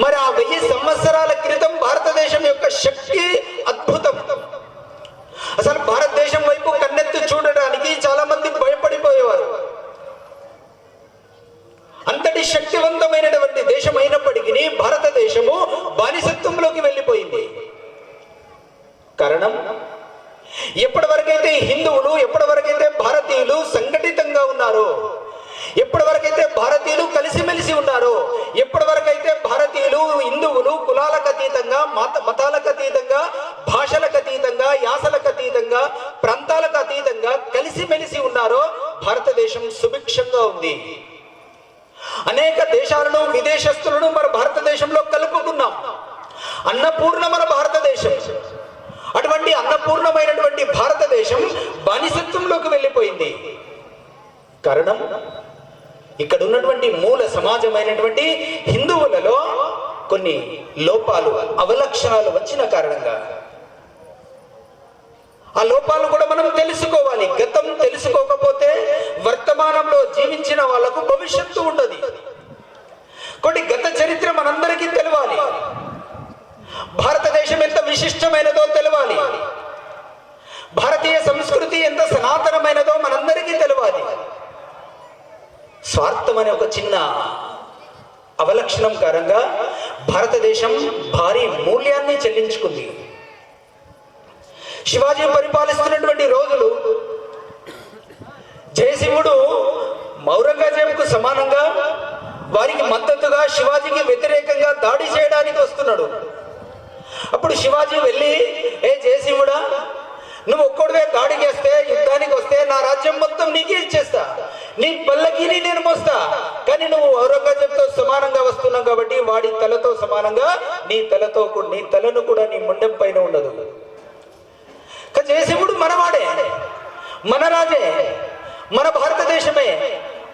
మరి ఆ 1000 సంవత్సరాల క్రితం భారతదేశం యొక్క శక్తి అద్భుతం. అసలు భారతదేశం వైపు కన్నెత్తి చూడడానికి చాలా మంది భయపడిపోయేవారు. అంతటి శక్తివంతమైనటువంటి దేశం అయినప్పటికీ భారతదేశము బానిసత్వంలోకి వెళ్ళిపోయింది. కారణం, ఎప్పటి వరకైతే హిందువులు, ఎప్పటి వరకైతే భారతీయులు సంఘటితంగా ఉన్నారో, ఎప్పటి వరకైతే భారతీయులు కలిసిమెలిసి ఉన్నారో, ఎప్పటి వరకైతే భారతీయులు, హిందువులు కులాలకు అతీతంగా, మతాలకు అతీతంగా, భాషలకు అతీతంగా, యాసలకు అతీతంగా, ప్రాంతాలకు అతీతంగా కలిసిమెలిసి ఉన్నారో భారతదేశం సుభిక్షంగా ఉంది. అనేక దేశాలను, విదేశస్తులను మన భారతదేశంలో కలుపుకున్నాం. అన్నపూర్ణ మన భారతదేశం. అటువంటి అన్నపూర్ణమైనటువంటి భారతదేశం బానిసత్వంలోకి వెళ్ళిపోయింది. కారణం, ఇక్కడ ఉన్నటువంటి మూల సమాజమైనటువంటి హిందువులలో కొన్ని లోపాలు, అవలక్షణాలు వచ్చిన కారణంగా. ఆ లోపాలు కూడా మనం తెలుసుకోవాలి. గతం తెలుసుకోకపోతే వర్తమానంలో జీవించిన వాళ్లకు భవిష్యత్తు ఉండదు. కొన్ని గత చరిత్ర మనందరికీ తెలవాలి. భారతదేశం ఎంత విశిష్టమైనదో తెలవాలి. భారతీయ సంస్కృతి ఎంత సనాతనమైనదో మనందరికీ తెలవాలి. స్వార్థం అనే ఒక చిన్న అవలక్షణం కారణంగా భారతదేశం భారీ మూల్యాన్ని చెల్లించుకుంది. శివాజీ పరిపాలిస్తున్నటువంటి రోజులు జయసింహుడు ఔరంగజేబుకు సమానంగా, వారికి మద్దతుగా, శివాజీకి వ్యతిరేకంగా దాడి చేయడానికి వస్తున్నాడు. అప్పుడు శివాజీ వెళ్ళి, ఏ జయసింహుడా, నువ్వు ఒక్కడివే దాడికి వస్తే, యుద్ధానికి వస్తే నా రాజ్యం మొత్తం నీకే ఇచ్చేస్తా, నీ పల్లకిని నేను మోస్తా. కానీ నువ్వు ఔరంగజేబుతో సమానంగా వస్తున్నావు కాబట్టి వాడి తలతో సమానంగా నీ తలను కూడా నీ మొండెం పైన ఉండదు. జయసింహుడు మనవాడే, మన రాజే, మన భారతదేశమే,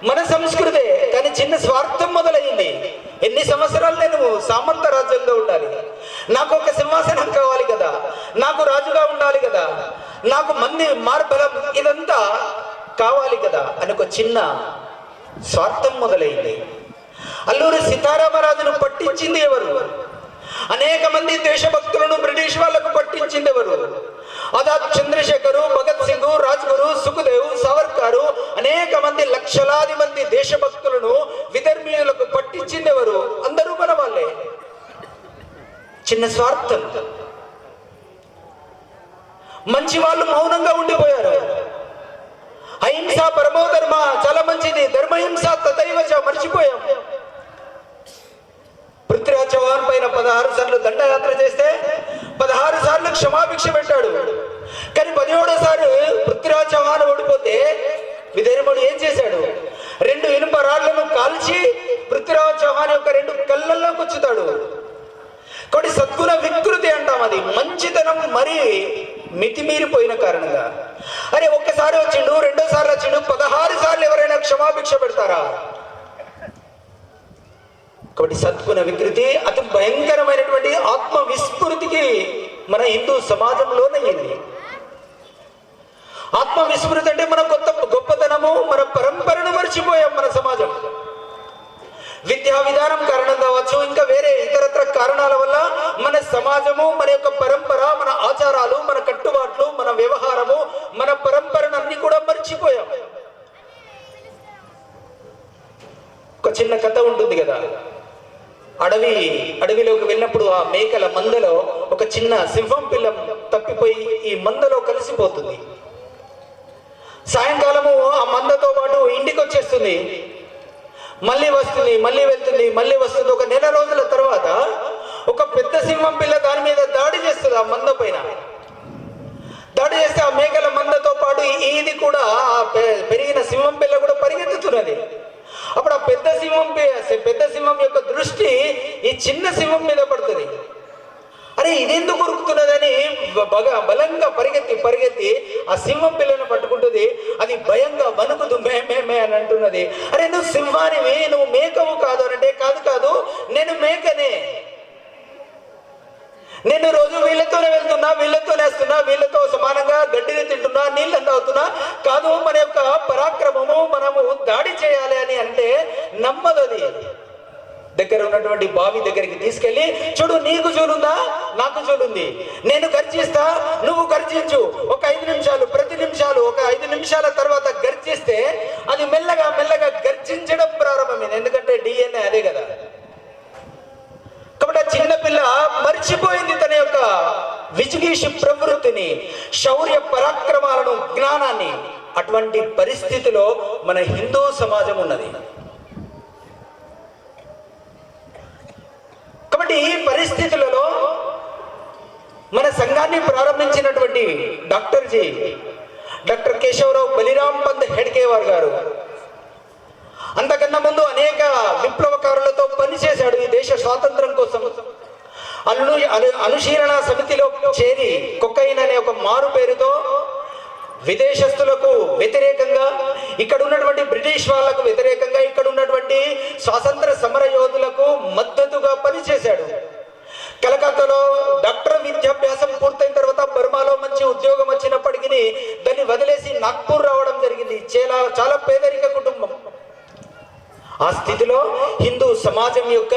మన సంస్కృతే. కానీ చిన్న స్వార్థం మొదలైంది. ఎన్ని సంవత్సరాలు నేను సామంత రాజ్యంగా ఉండాలి, నాకు ఒక సింహాసనం కావాలి కదా, నాకు రాజుగా ఉండాలి కదా, నాకు మంది మార్బలం ఇదంతా కావాలి కదా అని ఒక చిన్న స్వార్థం మొదలైంది. అల్లూరి సీతారామరాజును పట్టించింది ఎవరు? అనేక మంది దేశభక్తులను బ్రిటిష్ వాళ్లకు పట్టించింది ఎవరు? ఆజాద్ చంద్రశేఖరు, భగత్ సింగ్, రాజ్గురు, సుఖదేవ్, సావర్కరు, అనేక మంది లక్షలాది మంది దేశభక్తులను విధర్మీయులకు పట్టించింది ఎవరు? అందరూ మన వాళ్ళే. చిన్న స్వార్థం. మంచి వాళ్ళు మౌనంగా ఉండిపోయారు. అహింస పరమో ధర్మ, చాలా మంచిది, ధర్మహింస తదైవచ మర్చిపోయాం. పృథ్వీరాజ్ చౌహాన్ పైన 16 సార్లు దండయాత్ర చేస్తే 16 సార్లు క్షమాభిక్ష పెట్టాడు. కానీ 17సారి పృథ్వీరాజ్ చౌహాన్ ఓడిపోతే విధర్ముడు ఏం చేశాడు? 2 ఇనుప రాళ్లను కాల్చి పృథ్వీరాజ్ చౌహాన్ యొక్క 2 కళ్ళల్లో గుచ్చుతాడు. కాబట్టి సద్గుణ వికృతి అంటాం. అది మంచితనం మరీ మితిమీరిపోయిన కారణంగా. అరే ఒక్కసారి వచ్చిండు, రెండోసారి వచ్చిండు, 16 సార్లు ఎవరైనా క్షమాభిక్ష పెడతారా? కాబట్టి సద్గుణ వికృతి అతి భయంకరమైనటువంటి ఆత్మ విస్మృతికి మన హిందూ సమాజంలోనయ్యింది. ఆత్మ విస్మృతి అంటే మన గొప్పతనము, మన పరంపరను మర్చిపోయాం. మన సమాజం విద్యా విధానం కారణం కావచ్చు, ఇంకా వేరే ఇతరత్ర కారణాల వల్ల మన సమాజము, మన యొక్క పరంపర, మన ఆచారాలు, మన కట్టుబాట్లు, మన వ్యవహారము, మన పరంపరను అన్ని కూడా మర్చిపోయాం. ఒక చిన్న కథ ఉంటుంది కదా, అడవిలోకి వెళ్ళినప్పుడు ఆ మేకల మందలో ఒక చిన్న సింహం పిల్ల తప్పిపోయి ఈ మందలో కలిసిపోతుంది. సాయంకాలము ఆ మందతో పాటు ఇంటికి వచ్చేస్తుంది, మళ్ళీ వస్తుంది, మళ్ళీ వెళ్తుంది, మళ్ళీ వస్తుంది. ఒక నెల రోజుల తర్వాత ఒక పెద్ద సింహం పిల్ల దాని మీద దాడి చేస్తుంది. ఆ మంద పైన దాడి చేస్తే ఆ మేకల మందతో పాటు ఇది కూడా, ఆ పెరిగిన సింహం పిల్ల కూడా పరిగెత్తుతున్నది. అప్పుడు ఆ పెద్ద సింహం యొక్క దృష్టి ఈ చిన్న సింహం మీద పడుతుంది. అరే ఇదెందుకు ఉరుకుతున్నదని బలంగా పరిగెత్తి ఆ సింహం పిల్లను పట్టుకుంటుంది. అది భయంగా వణుకుతూ మే అని అంటున్నది. అరే నువ్వు సింహానివి, నువ్వు మేకవు కాదు అంటే, కాదు నేను మేకనే, నేను రోజు వీళ్ళతోనే వెళ్తున్నా, వీళ్ళతోనే వస్తున్నా, వీళ్ళతో సమానంగా గడ్డిని తింటున్నా, నీళ్ళని తాగుతున్నా. కాదు మన యొక్క పరాక్రమము, మనము దాడి చేయాలి అని అంటే నమ్మదు. అది దగ్గర ఉన్నటువంటి బావి దగ్గరికి తీసుకెళ్లి, చూడు నీకు చూలుందా, నాకు చూలుంది, నేను గర్జిస్తా, నువ్వు గర్జించు. ఒక 5 నిమిషాలు, ప్రతి నిమిషాలు ఒక 5 నిమిషాల తర్వాత గర్జిస్తే అది మెల్లగా గర్జించడం ప్రారంభమైంది. ఎందుకంటే DNA అదే కదా. కాబట్టి ఆ చిన్న పిల్ల మర్చిపోయింది తన యొక్క విజిగీషు ప్రవృత్తిని, శౌర్య పరాక్రమాలను, జ్ఞానాన్ని. అటువంటి పరిస్థితిలో మన హిందూ సమాజం ఉన్నది. కాబట్టి ఈ పరిస్థితులలో మన సంఘాన్ని ప్రారంభించినటువంటి డాక్టర్ కేశవరావు బలిరామ్ పంత్ హెడ్కేవార్ గారు అంతకన్నా ముందు అనేక విప్లవకారులతో పనిచేశాడు ఈ దేశ స్వాతంత్రం కోసం. అనుశీలన సమితిలో చేరి కొకైన్ అనే ఒక మారు పేరుతో విదేశస్తులకు వ్యతిరేకంగా, ఇక్కడ ఉన్నటువంటి బ్రిటిష్ వాళ్లకు వ్యతిరేకంగా, ఇక్కడ ఉన్నటువంటి స్వాతంత్ర సమర యోధులకు మద్దతుగా పనిచేశాడు. కలకత్తాలో డాక్టర్ విద్యాభ్యాసం పూర్తయిన తర్వాత బర్మాలో మంచి ఉద్యోగం వచ్చినప్పటికీ దాన్ని వదిలేసి నాగ్పూర్ రావడం జరిగింది. చాలా పేదరిక కుటుంబం. ఆ స్థితిలో హిందూ సమాజం యొక్క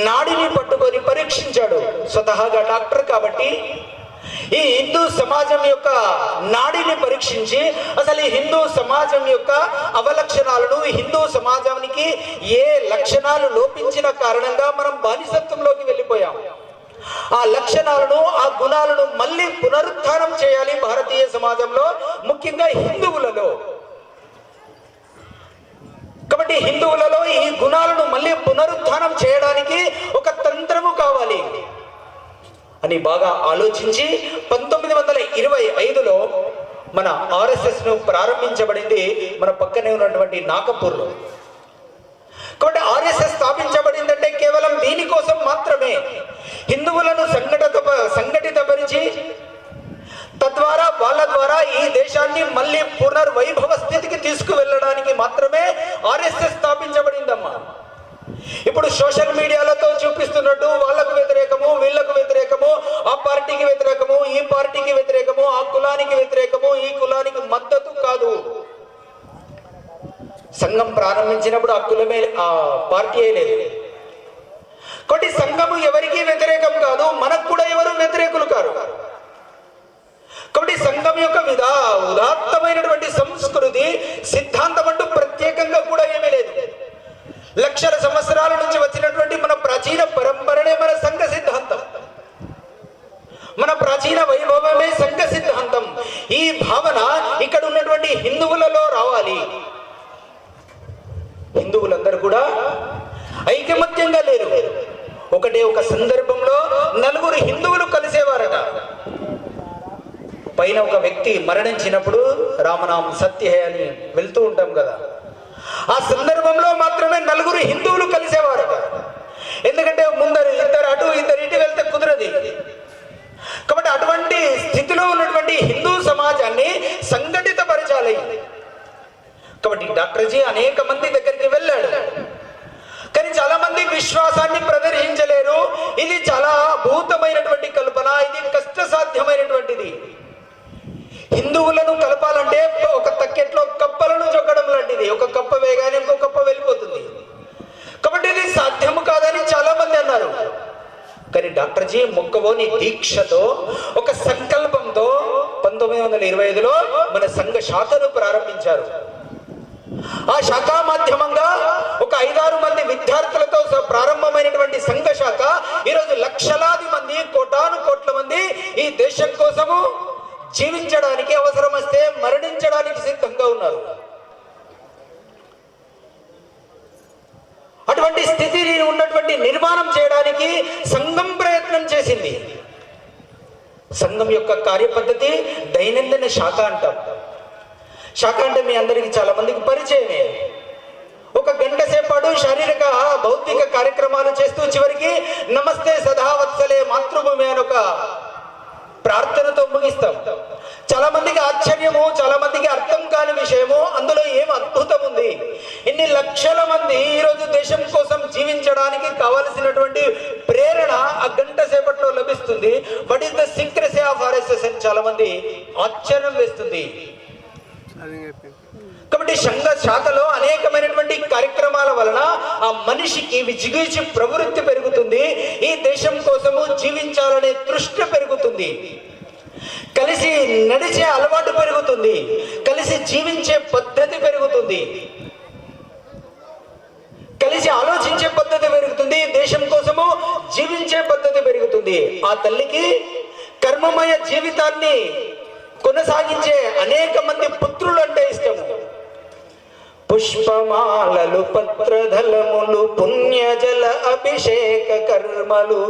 నాడిని పట్టుకొని పరీక్షించాడు. స్వతహాగా డాక్టర్ కాబట్టి ఈ హిందూ సమాజం యొక్క నాడిని పరీక్షించి అసలు ఈ హిందూ సమాజం యొక్క అవలక్షణాలను, హిందూ సమాజానికి ఏ లక్షణాలు లోపించిన కారణంగా మనం బానిసత్వంలోకి వెళ్ళిపోయాం, ఆ లక్షణాలను, ఆ గుణాలను మళ్ళీ పునరుత్థానం చేయాలి భారతీయ సమాజంలో, ముఖ్యంగా హిందువులలో. కాబట్టి హిందువులలో ఈ గుణాలను మళ్ళీ పునరుత్థానం చేయడానికి ఒక తంత్రము కావాలి. అని బాగా ఆలోచించి 1925లో మన ఆర్ఎస్ఎస్ను ప్రారంభించబడింది మన పక్కనే ఉన్నటువంటి నాగపూర్లో. కాబట్టి ఆర్ఎస్ఎస్ స్థాపించబడిందంటే కేవలం దీనికోసం మాత్రమే, హిందువులను సంఘటితపరిచి తద్వారా వాళ్ళ ద్వారా ఈ దేశాన్ని మళ్ళీ పునర్వైభవ స్థితికి తీసుకువెళ్ళడానికి మాత్రమే ఆర్ఎస్ఎస్ స్థాపించబడిందమ్మా. ఇప్పుడు సోషల్ మీడియాలతో చూపిస్తున్నట్టు వాళ్ళకు వ్యతిరేకము, వీళ్ళకు వ్యతిరేకము, ఆ పార్టీకి వ్యతిరేకము, ఈ పార్టీకి వ్యతిరేకము, ఆ కులానికి వ్యతిరేకము, ఈ కులానికి మద్దతు కాదు. సంఘం ప్రారంభించినప్పుడు ఆ కులమే, ఆ పార్టీ లేదు. కాబట్టి సంఘము ఎవరికి వ్యతిరేకం కాదు, మనకు కూడా ఎవరు వ్యతిరేకులు కారు. కాబట్టి సంఘం యొక్క ఉదాత్తమైనటువంటి సంస్కృతి సిద్ధాంతం అంటూ ప్రత్యేకంగా కూడా ఏమీ లేదు. లక్షల సంవత్సరాల నుంచి వచ్చినటువంటి మన ప్రాచీన పరంపరనే మన సంఘ సిద్ధాంతం, మన ప్రాచీన వైభవమే సంఘ సిద్ధాంతం. ఈ భావన ఇక్కడ ఉన్నటువంటి హిందువులలో రావాలి. హిందువులందరూ కూడా ఐకమత్యంగా లేరు. ఒక సందర్భంలో 4 హిందువులు కలిసేవారట. పైన ఒక వ్యక్తి మరణించినప్పుడు రామనామ సత్య అని వెళ్తూ ఉంటాం కదా, ఆ సందర్భంలో మాత్రమే 4 హిందువులు కలిసేవారట. ఎందుకంటే ముందరు ఇద్దరు అటు ఇద్దరు ఇటు వెళ్తే కుదరది. కాబట్టి అటువంటి స్థితిలో ఉన్నటువంటి హిందూ సమాజాన్ని సంఘటితపరచాలి. కాబట్టి డాక్టర్ జీ అనేక మంది దగ్గరికి వెళ్ళాడు, కానీ చాలా మంది విశ్వాసాన్ని ప్రదర్శించలేరు. ఇది చాలా అభూతమైనటువంటి కల్పన, ఇది కష్టసాధ్యమైనటువంటిది. హిందువులను కలపాలంటే ఒక తక్కెట్లో కప్పలను చొక్కడం లాంటిది. ఒక కప్ప వేగానే ఇంకో కప్ప వెళ్ళిపోతుంది. కాబట్టి ఇది సాధ్యము కాదని చాలా మంది అన్నారు. కానీ డాక్టర్ జీ మొక్కవోని దీక్షతో, ఒక సంకల్పంతో 1925లో మన సంఘ శాఖను ప్రారంభించారు. ఆ శాఖ మాధ్యమంగా ఒక 5-6 మంది విద్యార్థులతో ప్రారంభమైనటువంటి సంఘ శాఖ ఈరోజు లక్షలాది మంది, కోటాను కోట్ల మంది ఈ దేశం కోసము జీవించడానికి, అవసరం వస్తే మరణించడానికి సిద్ధంగా ఉన్నారు. అటువంటి స్థితిని ఉన్నటువంటి నిర్మాణం చేయడానికి సంఘం ప్రయత్నం చేసింది. సంఘం యొక్క కార్యపద్ధతి దైనందిన శాఖ అంటాం. శాఖ అంటే మీ అందరికి చాలా మందికి పరిచయమే. 1 గంట సేపాటు శారీరక భౌతిక కార్యక్రమాలు చేస్తూ చివరికి నమస్తే సదావత్సలే మాతృభూమి అని ఒక ప్రార్థనతో ముగిస్తాం. చాలా మందికి ఆశ్చర్యము, చాలా మందికి అర్థం కాని విషయము, అందులో ఏం అద్భుతం ఉంది. ఇన్ని లక్షల మంది ఈరోజు దేశం కోసం జీవించడానికి కావలసినటువంటి ప్రేరణ ఆ గంట సేపట్లో లభిస్తుంది. What is the secrecy of RSS అని చాలా మంది ఆశ్చర్యం వేస్తుంది. కాబట్టి సంఘ శాఖలో అనేకమైనటువంటి కార్యక్రమాల వలన ఆ మనిషికి విజిగీచి ప్రవృత్తి పెరుగుతుంది. ఈ దేశం కోసము జీవించాలనే తృష్ణ పెరుగుతుంది. కలిసి నడిచే అలవాటు పెరుగుతుంది. కలిసి జీవించే పద్ధతి పెరుగుతుంది. కలిసి ఆలోచించే పద్ధతి పెరుగుతుంది. దేశం కోసము జీవించే పద్ధతి పెరుగుతుంది. ఆ తల్లికి కర్మమయ జీవితాన్ని కొనసాగించే అనేక మంది పుత్రులు అంటే ఇష్టము. పుష్పమాలలు, పత్రధలములు, పుణ్యజల అభిషేక కర్మలు,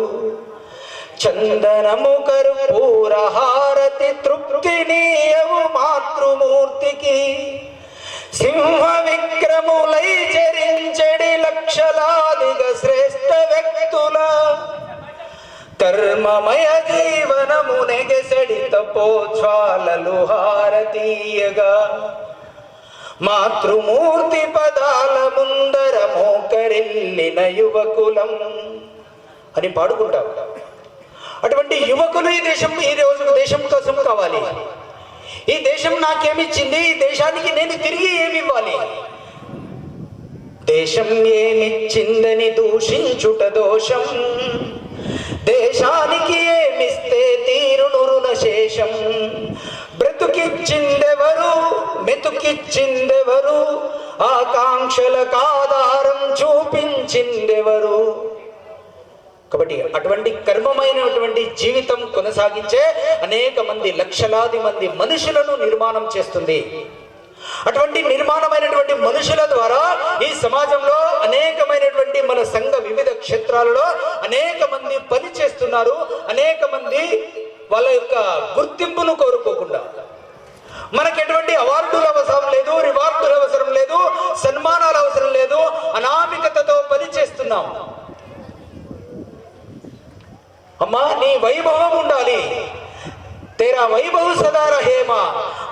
చందనము కర్పూర హారతి తృప్తినీయము మాతృమూర్తికి, సింహ విక్రములై చరించడి లక్షలాదిగా శ్రేష్ఠ వ్యక్తుల కర్మమయ జీవనము నెగసడి తపోజ్వాలలు హారతీయగా, మాతృమూర్తి పదాల ముందర మోకరిల్లిన యువకులం అని పాడుకుంటాం. అటువంటి యువకులు ఈ రోజు దేశం కోసం కావాలి. ఈ దేశం నాకేమిచ్చింది, ఈ దేశానికి నేను తిరిగి ఏమి ఇవ్వాలి. దేశం ఏమిచ్చిందని దూషించుట దోషం, దేశానికి ఏమిస్తే తీరును రుణ శేషం. బ్రతుకిచ్చిందెవరు, మెతుకిచ్చిందెవరు, ఆకాంక్షలకు ఆధారం చూపించిందెవరు. కాబట్టి అటువంటి కర్మమైనటువంటి జీవితం కొనసాగించే అనేక మంది, లక్షలాది మంది మనుషులను నిర్మాణం చేస్తుంది. అటువంటి నిర్మాణమైనటువంటి మనుషుల ద్వారా ఈ సమాజంలో అనేకమైనటువంటి మన సంఘ వివిధ క్షేత్రాలలో అనేక మంది పని చేస్తున్నారు. పనిచేస్తున్నారు అనేక మంది వాళ్ళ యొక్క గుర్తింపును కోరుకోకుండా. మనకి ఎటువంటి అవార్డులు అవసరం లేదు, రివార్డులు అవసరం లేదు, సన్మానాలు అవసరం లేదు, అనామికతతో పనిచేస్తున్నాం. అమ్మా నీ వైభవం ఉండాలి, తేరా వైభవ్ సదా రహేమా,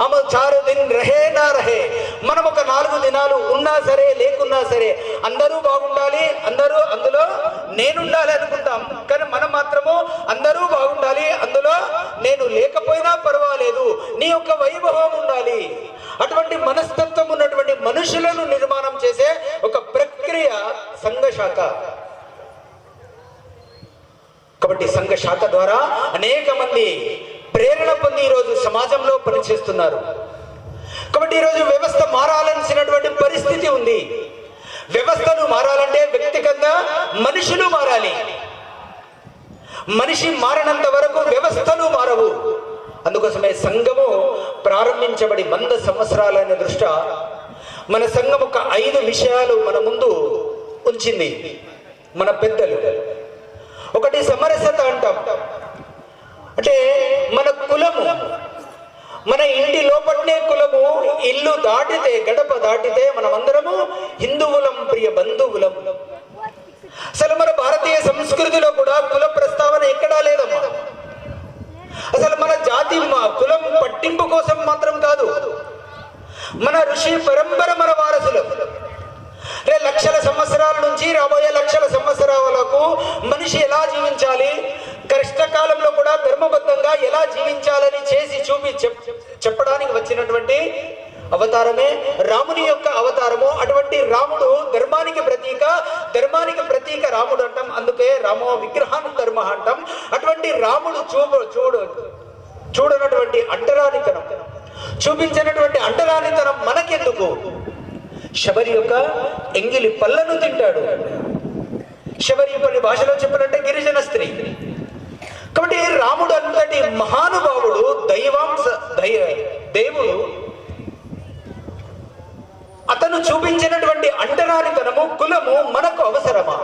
అమ 4 దిన్ రహే నా రహే. మనం ఒక 4 దినాలు ఉన్నా సరే లేకున్నా సరే అందరూ బాగుండాలి, అందరూ అందులో నేనుండాలి అనుకుంటాం. కానీ మనం మాత్రము అందరూ బాగుండాలి, అందులో నేను లేకపోయినా పర్వాలేదు, నీ యొక్క వైభవం ఉండాలి. అటువంటి మనస్తత్వం ఉన్నటువంటి మనుషులను నిర్మాణం చేసే ఒక ప్రక్రియ సంఘ శాఖ. కాబట్టి సంఘ శాఖ ద్వారా అనేక మంది ప్రేరణ పొంది ఈరోజు సమాజంలో పనిచేస్తున్నారు. కాబట్టి ఈరోజు వ్యవస్థ మారాల్సినటువంటి పరిస్థితి ఉంది. వ్యవస్థను మారాలంటే వ్యక్తిగతంగా మనుషులు మారాలి. మనిషి మారినంత వరకు వ్యవస్థలు మారవు. అందుకోసమే సంఘము ప్రారంభించబడి 100 సంవత్సరాలైన దృష్ట్యా మన సంఘం ఒక 5 విషయాలు మన ముందు ఉంచింది మన పెద్దలు. ఒకటి సమరసత అంటాం. అంటే మన కులము, మన ఇంటి లోపలనే కులము, ఇల్లు దాటితే గడప దాటితే మనమందరము హిందువులం, ప్రియ బంధువులం. అసలు మన భారతీయ సంస్కృతిలో కూడా కుల ప్రస్తావన ఎక్కడా లేదమ్మా. అసలు మన జాతి కులం పట్టింపు కోసం మాత్రం కాదు, మన ఋషి పరంపర మన వారసులు. లక్షల సంవత్సరాల నుంచి రాబోయే లక్షల సంవత్సరాలకు మనిషి ఎలా జీవించాలి, కష్టకాలంలో కూడా ధర్మబద్ధంగా ఎలా జీవించాలని చేసి చూపి చెప్పడానికి వచ్చినటువంటి అవతారమే రాముని యొక్క అవతారము. అటువంటి రాముడు ధర్మానికి ప్రతీక రాముడు అంటాం. అందుకే రామో విగ్రహాన్ని ధర్మ అంటాం. అటువంటి రాముడు చూడనటువంటి అంటరానితనం, చూపించినటువంటి అంటరానితనం మనకెందుకు? శబరి యొక్క ఎంగిలి పళ్ళను తింటాడు. శబరి పల్లి భాషలో చెప్పాలంటే గిరిజన స్త్రీ. కాబట్టి రాముడు అంతటి మహానుభావుడు, దేవుడు, అతను చూపించినటువంటి అంటరానితనము, కులము మనకు అవసరమా?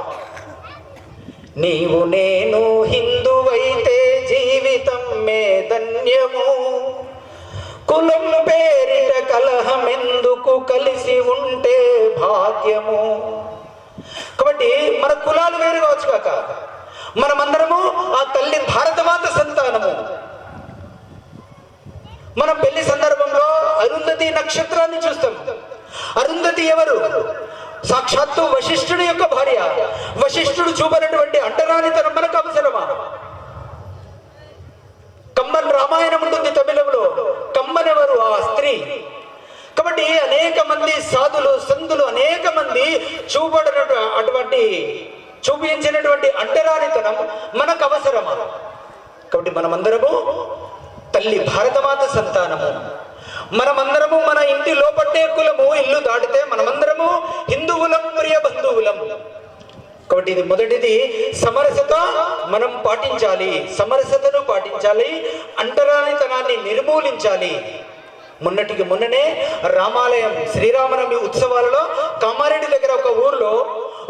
నీవు నేను హిందువైతే జీవితం మే ధన్యము, కులం పేరిట కలహమెందుకు, కలిసి ఉంటే భాగ్యము. కాబట్టి మన కులాలు వేరు కావచ్చు కాక మనమందరము ఆ తల్లి భారతమాత సంతానము. మనం పెళ్లి సందర్భంలో అరుంధతి నక్షత్రాన్ని చూస్తాం. అరుంధతి ఎవరు? సాక్షాత్తు వశిష్ఠుడి యొక్క భార్య. వశిష్ఠుడు చూపనటువంటి అంటరానితనం మనకు అవసరమా? కమ్మన్ రామాయణం ఉంటుంది తమిళంలో. కమ్మన్ ఎవరు? ఆ స్త్రీ. కాబట్టి అనేక మంది సాధులు, సంతులు, అనేక మంది చూపించినటువంటి అంటరానితనం మనకు అవసరమా? కాబట్టి మనమందరము తల్లి భారతమాత సంతానము. మనమందరము మన ఇంటి లోపట్టే కులము, ఇల్లు దాటితే మనమందరము హిందువులం, ప్రియ బంధువులం. కాబట్టి ఇది మొదటిది, సమరసత మనం పాటించాలి. సమరసతను పాటించాలి, అంటరానితనాన్ని నిర్మూలించాలి. మొన్నటికి మొన్ననే రామాలయం శ్రీరామనవమి ఉత్సవాలలో కామారెడ్డి దగ్గర ఒక ఊర్లో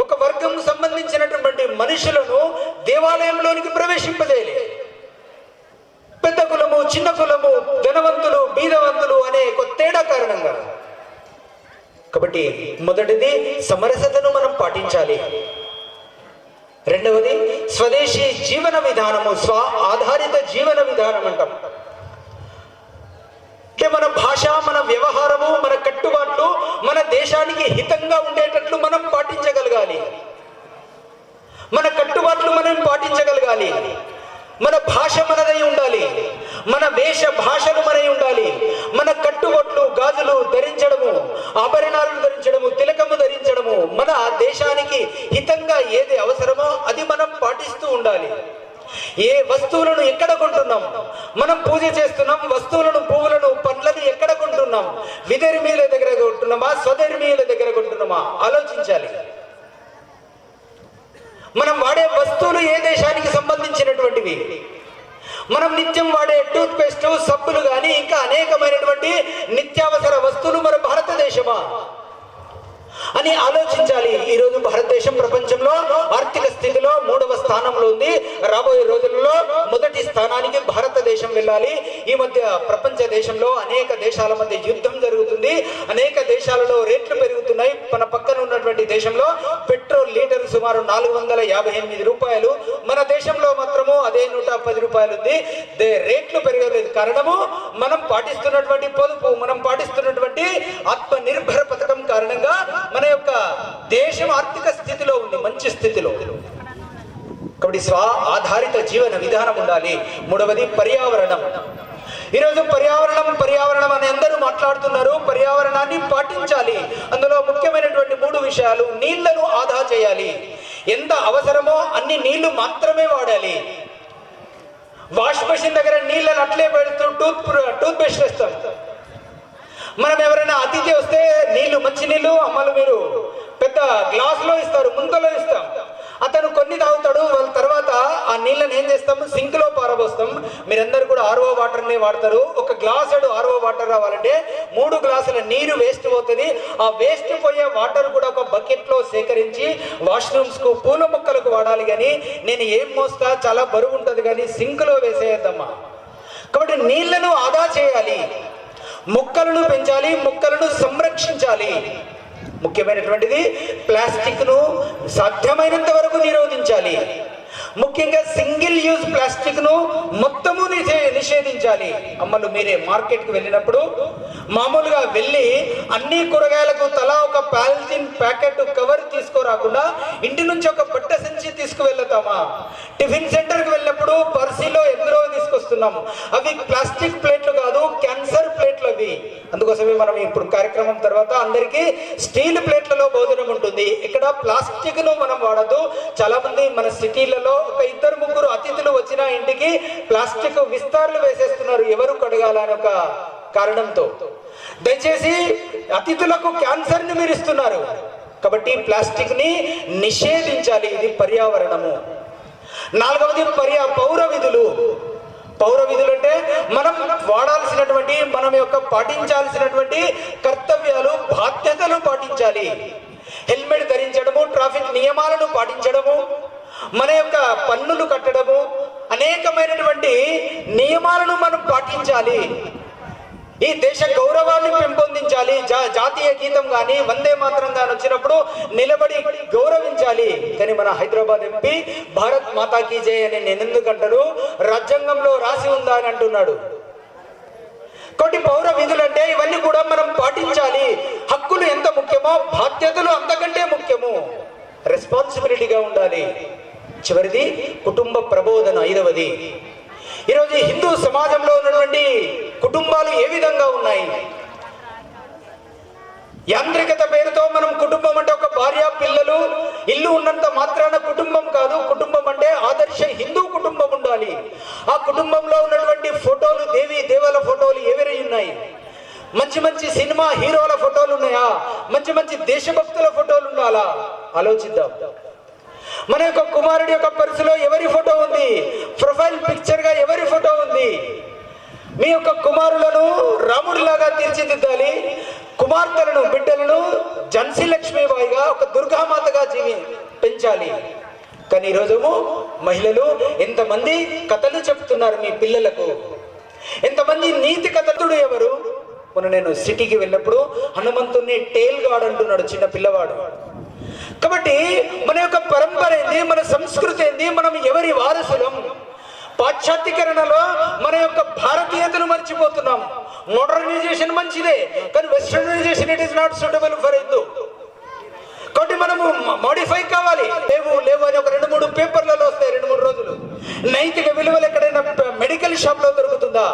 ఒక వర్గం సంబంధించినటువంటి మనుషులను దేవాలయంలోనికి ప్రవేశింపజేయలే. పెద్ద కులము, చిన్న కులము, ధనవంతులు, బీదవంతులు అనే ఒక తేడా కారణంగా. కాబట్టి మొదటిది సమరసతను మనం పాటించాలి. రెండవది స్వదేశీ జీవన విధానము, స్వ ఆధారిత జీవన విధానం అంటాం. అంటే మన భాష, మన వ్యవహారము, మన కట్టుబాట్లు మన దేశానికి హితంగా ఉండేటట్లు మనం పాటించగలగాలి. మన కట్టుబాట్లు మనం పాటించగలగాలి. మన భాష మనదై ఉండాలి. మన వేష భాషలు మనై ఉండాలి. మన కట్టుబొట్లు, గాజులు ధరించడము, ఆభరణాలను ధరించడము, తిలకము ధరించడము మన దేశానికి హితంగా ఏది అవసరమో అది మనం పాటిస్తూ ఉండాలి. ఏ వస్తువులను ఎక్కడ కొంటున్నాం? మనం పూజ చేస్తున్నాం, వస్తువులను, పువ్వులను, పండ్లను ఎక్కడ కొంటున్నాం? విధర్మీయుల దగ్గర కొంటున్నామా, స్వధర్మీయుల దగ్గర కొంటున్నామా? ఆలోచించాలి. మనం వాడే వస్తువులు ఏ దేశానికి సంబంధించినటువంటివి? మనం నిత్యం వాడే టూత్ పేస్ట్, సబ్బులు కానీ ఇంకా అనేకమైనటువంటి నిత్యావసర వస్తువులు మన భారతదేశమా? అని ఆలోచించాలి. ఈరోజు భారతదేశం ప్రపంచంలో ఆర్థిక స్థితిలో 3వ స్థానంలో ఉంది. రాబోయే రోజుల్లో మొదటి స్థానానికి భారతదేశం వెళ్ళాలి. ఈ మధ్య ప్రపంచ దేశంలో అనేక దేశాల మధ్య యుద్ధం జరుగుతుంది. అనేక దేశాలలో రేట్లు పెరుగుతున్నాయి. మన పక్కన ఉన్నటువంటి దేశంలో పెట్రోల్ లీటర్ సుమారు 458 రూపాయలు. మన దేశంలో మాత్రము అదే 110 రూపాయలు ఉంది. రేట్లు పెరగలేదు. కారణము మనం పాటిస్తున్నటువంటి పొదుపు, మనం పాటిస్తున్నటువంటి ఆత్మ నిర్భర పథకం కారణంగా మన యొక్క దేశం ఆర్థిక స్థితిలో ఉంది, మంచి స్థితిలో. కాబట్టి స్వ ఆధారిత జీవన విధానం ఉండాలి. 3వది పర్యావరణం. ఈరోజు పర్యావరణం అని అందరూ మాట్లాడుతున్నారు. పర్యావరణాన్ని పాటించాలి. అందులో ముఖ్యమైనటువంటి 3 విషయాలు. నీళ్లను ఆదా చేయాలి. ఎంత అవసరమో అన్ని నీళ్లు మాత్రమే వాడాలి. వాష్ మెషిన్ దగ్గర నీళ్ళని అట్లే పెడుతూ టూత్ బ్రష్ వేస్తాం. మనం ఎవరైనా అతిథి వస్తే నీళ్లు, మంచి నీళ్లు అమ్మలు మీరు పెద్ద గ్లాసులో ఇస్తారు, ముంతలో ఇస్తాం. అతను కొన్ని తాగుతాడు. వాళ్ళ తర్వాత ఆ నీళ్ళని ఏం చేస్తాం, సింక్ లో పారబోస్తాం. మీరందరూ కూడా ఆర్ఓ వాటర్ని వాడతారు. ఒక గ్లాసుడు ఆర్ఓ వాటర్ రావాలంటే 3 గ్లాసుల నీరు వేస్ట్ పోతుంది. ఆ వేస్ట్ పోయే వాటర్ కూడా ఒక బకెట్ లో సేకరించి వాష్రూమ్స్ కు, పూల మొక్కలకు వాడాలి. కానీ నేను ఏం మోస్తా, చాలా బరువు ఉంటుంది కానీ సింక్ లో వేసేయద్దమ్మా. కాబట్టి నీళ్లను ఆదా చేయాలి, మొక్కలను పెంచాలి, మొక్కలను సంరక్షించాలి. ముఖ్యమైనటువంటిది ప్లాస్టిక్ ను సాధ్యమైనంత వరకు నిరోధించాలి. ముఖ్యంగా సింగిల్ యూజ్ ప్లాస్టిక్ ను మొత్తము నిషేధించాలి. అమ్మలు మీరే మార్కెట్ కు వెళ్ళినప్పుడు మామూలుగా వెళ్ళి అన్ని కూరగాయలకు తలా ఒక పాలిథిన్ ప్యాకెట్ కవర్ తీసుకురాకుండా ఇంటి నుంచి ఒక బట్ట సంచి తీసుకువెళ్తామా? టిఫిన్ సెంటర్ కి వెళ్ళినప్పుడు పర్సీలో ఎందులో తీసుకొస్తున్నాం. అవి ప్లాస్టిక్ ప్లేట్లు కాదు, క్యాన్సర్ ప్లేట్లు అవి. అందుకోసమే మనం ఇప్పుడు కార్యక్రమం తర్వాత అందరికీ స్టీల్ ప్లేట్లలో భోజనం ఉంటుంది. ఇక్కడ ప్లాస్టిక్ ను మనం వాడద్దు. చాలా మంది మన సిటీలలో ఒక 2-3 అతిథులు వచ్చిన ఇంటికి ప్లాస్టిక్ విస్తారాలు వేసేస్తున్నారు, ఎవరు కడగాలని ఒక కారణంతో. దయచేసి అతిథులకు క్యాన్సర్ ని మీరు ఇస్తున్నారు. కాబట్టి ప్లాస్టిక్ ని నిషేధించాలి. ఇది పర్యావరణము. 4వది పౌర విధులు. పౌర విధులు అంటే మనం వాడాల్సినటువంటి, మనం యొక్క పాటించాల్సినటువంటి కర్తవ్యాలు, బాధ్యతలు పాటించాలి. హెల్మెట్ ధరించడము, ట్రాఫిక్ నియమాలను పాటించడము, మన యొక్క పన్నులు కట్టడము, అనేకమైనటువంటి నియమాలను మనం పాటించాలి. ఈ దేశ గౌరవాన్ని పెంపొందించాలి. జాతీయ గీతం కానీ, వందే మాతరం కానీ వచ్చినప్పుడు నిలబడి గౌరవించాలి. కానీ మన హైదరాబాద్ ఎంపీ భారత్ మాతాకి జై అని నేను ఎందుకంటారు, రాజ్యాంగంలో రాసి ఉందా అని అంటున్నాడు. కాబట్టి పౌర విధులు అంటే ఇవన్నీ కూడా మనం పాటించాలి. హక్కులు ఎంత ముఖ్యమో బాధ్యతలు అంతకంటే ముఖ్యము. రెస్పాన్సిబిలిటీగా ఉండాలి. చివరిది కుటుంబ ప్రబోధన. 5వది. ఈరోజు హిందూ సమాజంలో ఉన్నటువంటి కుటుంబాలు ఏ విధంగా ఉన్నాయి? యాంత్రికత పేరుతో మనం కుటుంబం అంటే ఒక భార్య, పిల్లలు, ఇల్లు ఉన్నంత మాత్రాన కుటుంబం కాదు. కుటుంబం అంటే ఆదర్శ హిందూ కుటుంబం ఉండాలి. ఆ కుటుంబంలో ఉన్నటువంటి ఫోటోలు, దేవీ దేవల ఫోటోలు ఎవరి ఉన్నాయి? మంచి మంచి సినిమా హీరోల ఫోటోలు ఉన్నాయా? మంచి మంచి దేశభక్తుల ఫోటోలు ఉండాలా? ఆలోచిద్దాం. మన యొక్క కుమారుడి యొక్క పర్సులో ఎవరి ఫోటో ఉంది? ప్రొఫైల్ పిక్చర్ గా ఎవరి ఫోటో ఉంది? మీ యొక్క కుమారులను రాముడిలాగా తీర్చిదిద్దాలి. కుమార్తెలను, బిడ్డలను ఝాన్సీ లక్ష్మీబాయిగా, ఒక దుర్గామాతగా పెంచాలి. కానీ ఈరోజు మహిళలు ఎంతమంది కథలు చెప్తున్నారు మీ పిల్లలకు? ఎంతమంది నీతి కథలు ఎవరు? మొన్న నేను సిటీకి వెళ్ళినప్పుడు హనుమంతుని టేల్ గాడ్ అంటున్నాడు చిన్న పిల్లవాడు. కాబట్టి మన యొక్క పరంపర ఏంది? మన సంస్కృతి ఏంది? మనం ఎవరి వారసులం? పాశ్చాత్యకరణలో మన యొక్క భారతీయతను మర్చిపోతున్నాం. మోడర్నైజేషన్ మంచిదే, కానీ westernisation it is not suitable for Hindu. కాబట్టి మనము మోడిఫై కావాలి. లేవు అని ఒక 2-3 పేపర్లలో వస్తాయి 2-3 రోజులు. నైతిక విలువలు ఎక్కడైనా మెడికల్ షాప్ లో దొరుకుతుందా?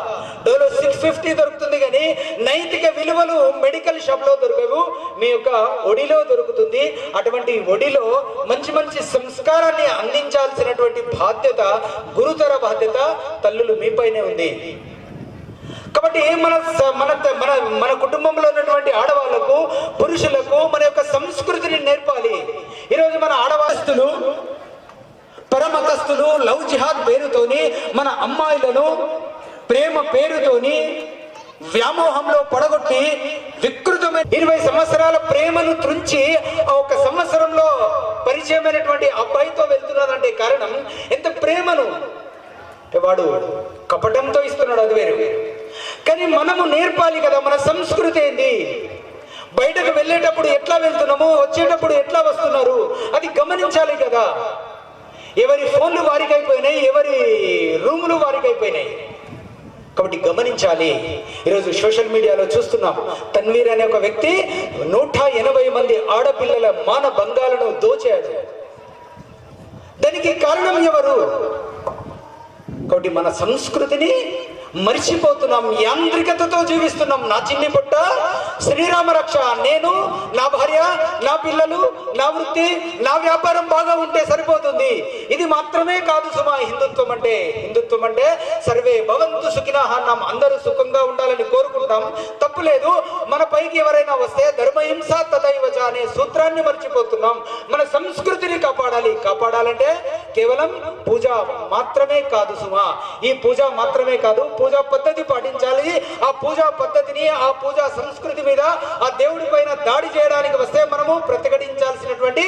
డోలో 650 దొరుకుతుంది, కానీ నైతిక విలువలు మెడికల్ షాప్ లో దొరకవు. మీ యొక్క ఒడిలో దొరుకుతుంది. అటువంటి ఒడిలో మంచి మంచి సంస్కారాన్ని అందించాల్సినటువంటి బాధ్యత, గురుతర బాధ్యత తల్లులు మీపైనే ఉంది. కాబట్టి మన కుటుంబంలో ఉన్నటువంటి ఆడవాళ్లకు, పురుషులకు మన యొక్క సంస్కృతిని నేర్పాలి. ఈరోజు మన ఆడవాస్తులు, పరమతస్తులు లవ్ జిహాద్ పేరుతోని మన అమ్మాయిలను ప్రేమ పేరుతోని వ్యామోహంలో పడగొట్టి వికృతమైన 20 సంవత్సరాల ప్రేమను త్రుంచి ఆ ఒక సంవత్సరంలో పరిచయమైనటువంటి అబ్బాయితో వెళ్తున్నాడంటే కారణం ఎంత ప్రేమను వాడు కపటంతో ఇస్తున్నాడు, అది వేరు. కానీ మనము నేర్పాలి కదా, మన సంస్కృతి ఏంది, బయటకు వెళ్ళేటప్పుడు ఎట్లా వెళ్తున్నాము, వచ్చేటప్పుడు ఎట్లా వస్తున్నారు, అది గమనించాలి కదా. ఎవరి ఫోన్లు వారికి అయిపోయినాయి, ఎవరి రూములు వారికి అయిపోయినాయి. కాబట్టి గమనించాలి. ఈరోజు సోషల్ మీడియాలో చూస్తున్నాం, తన్వీర్ అనే ఒక వ్యక్తి 180 మంది ఆడపిల్లల మాన బంగాలను దోచాడు. దానికి కారణం ఎవరు? కాబట్టి మన సంస్కృతిని మర్చిపోతున్నాం, యాంత్రికతతో జీవిస్తున్నాం. నా చిన్ని పొట్ట శ్రీరామ రక్ష, నేను, నా భార్య, నా పిల్లలు, నా వృత్తి, నా వ్యాపారం బాగా ఉంటే సరిపోతుంది. ఇది మాత్రమే కాదు సుమా హిందుత్వం అంటే. హిందుత్వం అంటే సర్వే భవంతు సుఖినః, అందరూ సుఖంగా ఉండాలని కోరుకుంటాం, తప్పులేదు. మన పైకి ఎవరైనా వస్తే ధర్మహింస తదైవచ అనే సూత్రాన్ని మర్చిపోతున్నాం. మన సంస్కృతిని కాపాడాలంటే కేవలం పూజ మాత్రమే కాదు సుమా. ఈ పూజ మాత్రమే కాదు, పూజా పద్ధతి పాటించాలి. ఆ పూజా పద్ధతిని, ఆ పూజా సంస్కృతి మీద ఆ దేవుడి పైన దాడి చేయడానికి వస్తే మనము ప్రతిఘటించాల్సినటువంటి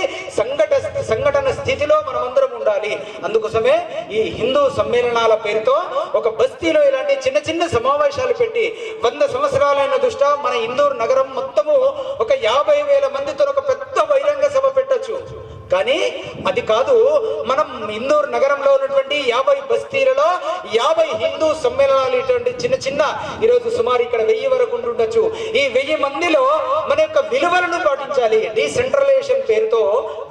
సంఘటన స్థితిలో మనమందరం ఉండాలి. అందుకోసమే ఈ హిందూ సమ్మేళనాల పేరుతో ఒక బస్తీలో ఇలాంటి చిన్న చిన్న సమావేశాలు పెట్టి 100 సంవత్సరాలైన దృష్ట్యా మన ఇందూరు నగరం మొత్తము ఒక 50,000 మందితో ఒక పెద్ద బహిరంగ సభ పెట్టొచ్చు. కానీ అది కాదు, మనం ఇందూరు నగరంలో ఉన్నటువంటి 50 బస్తీలలో 50 హిందూ సమ్మేళనాలు ఇటువంటి చిన్న చిన్న, ఈరోజు సుమారు ఇక్కడ 1000 వరకు ఉండొచ్చు. ఈ 1000 మందిలో మన యొక్క విలువలను పాటించాలి. డీసెంట్రలైజేషన్ పేరుతో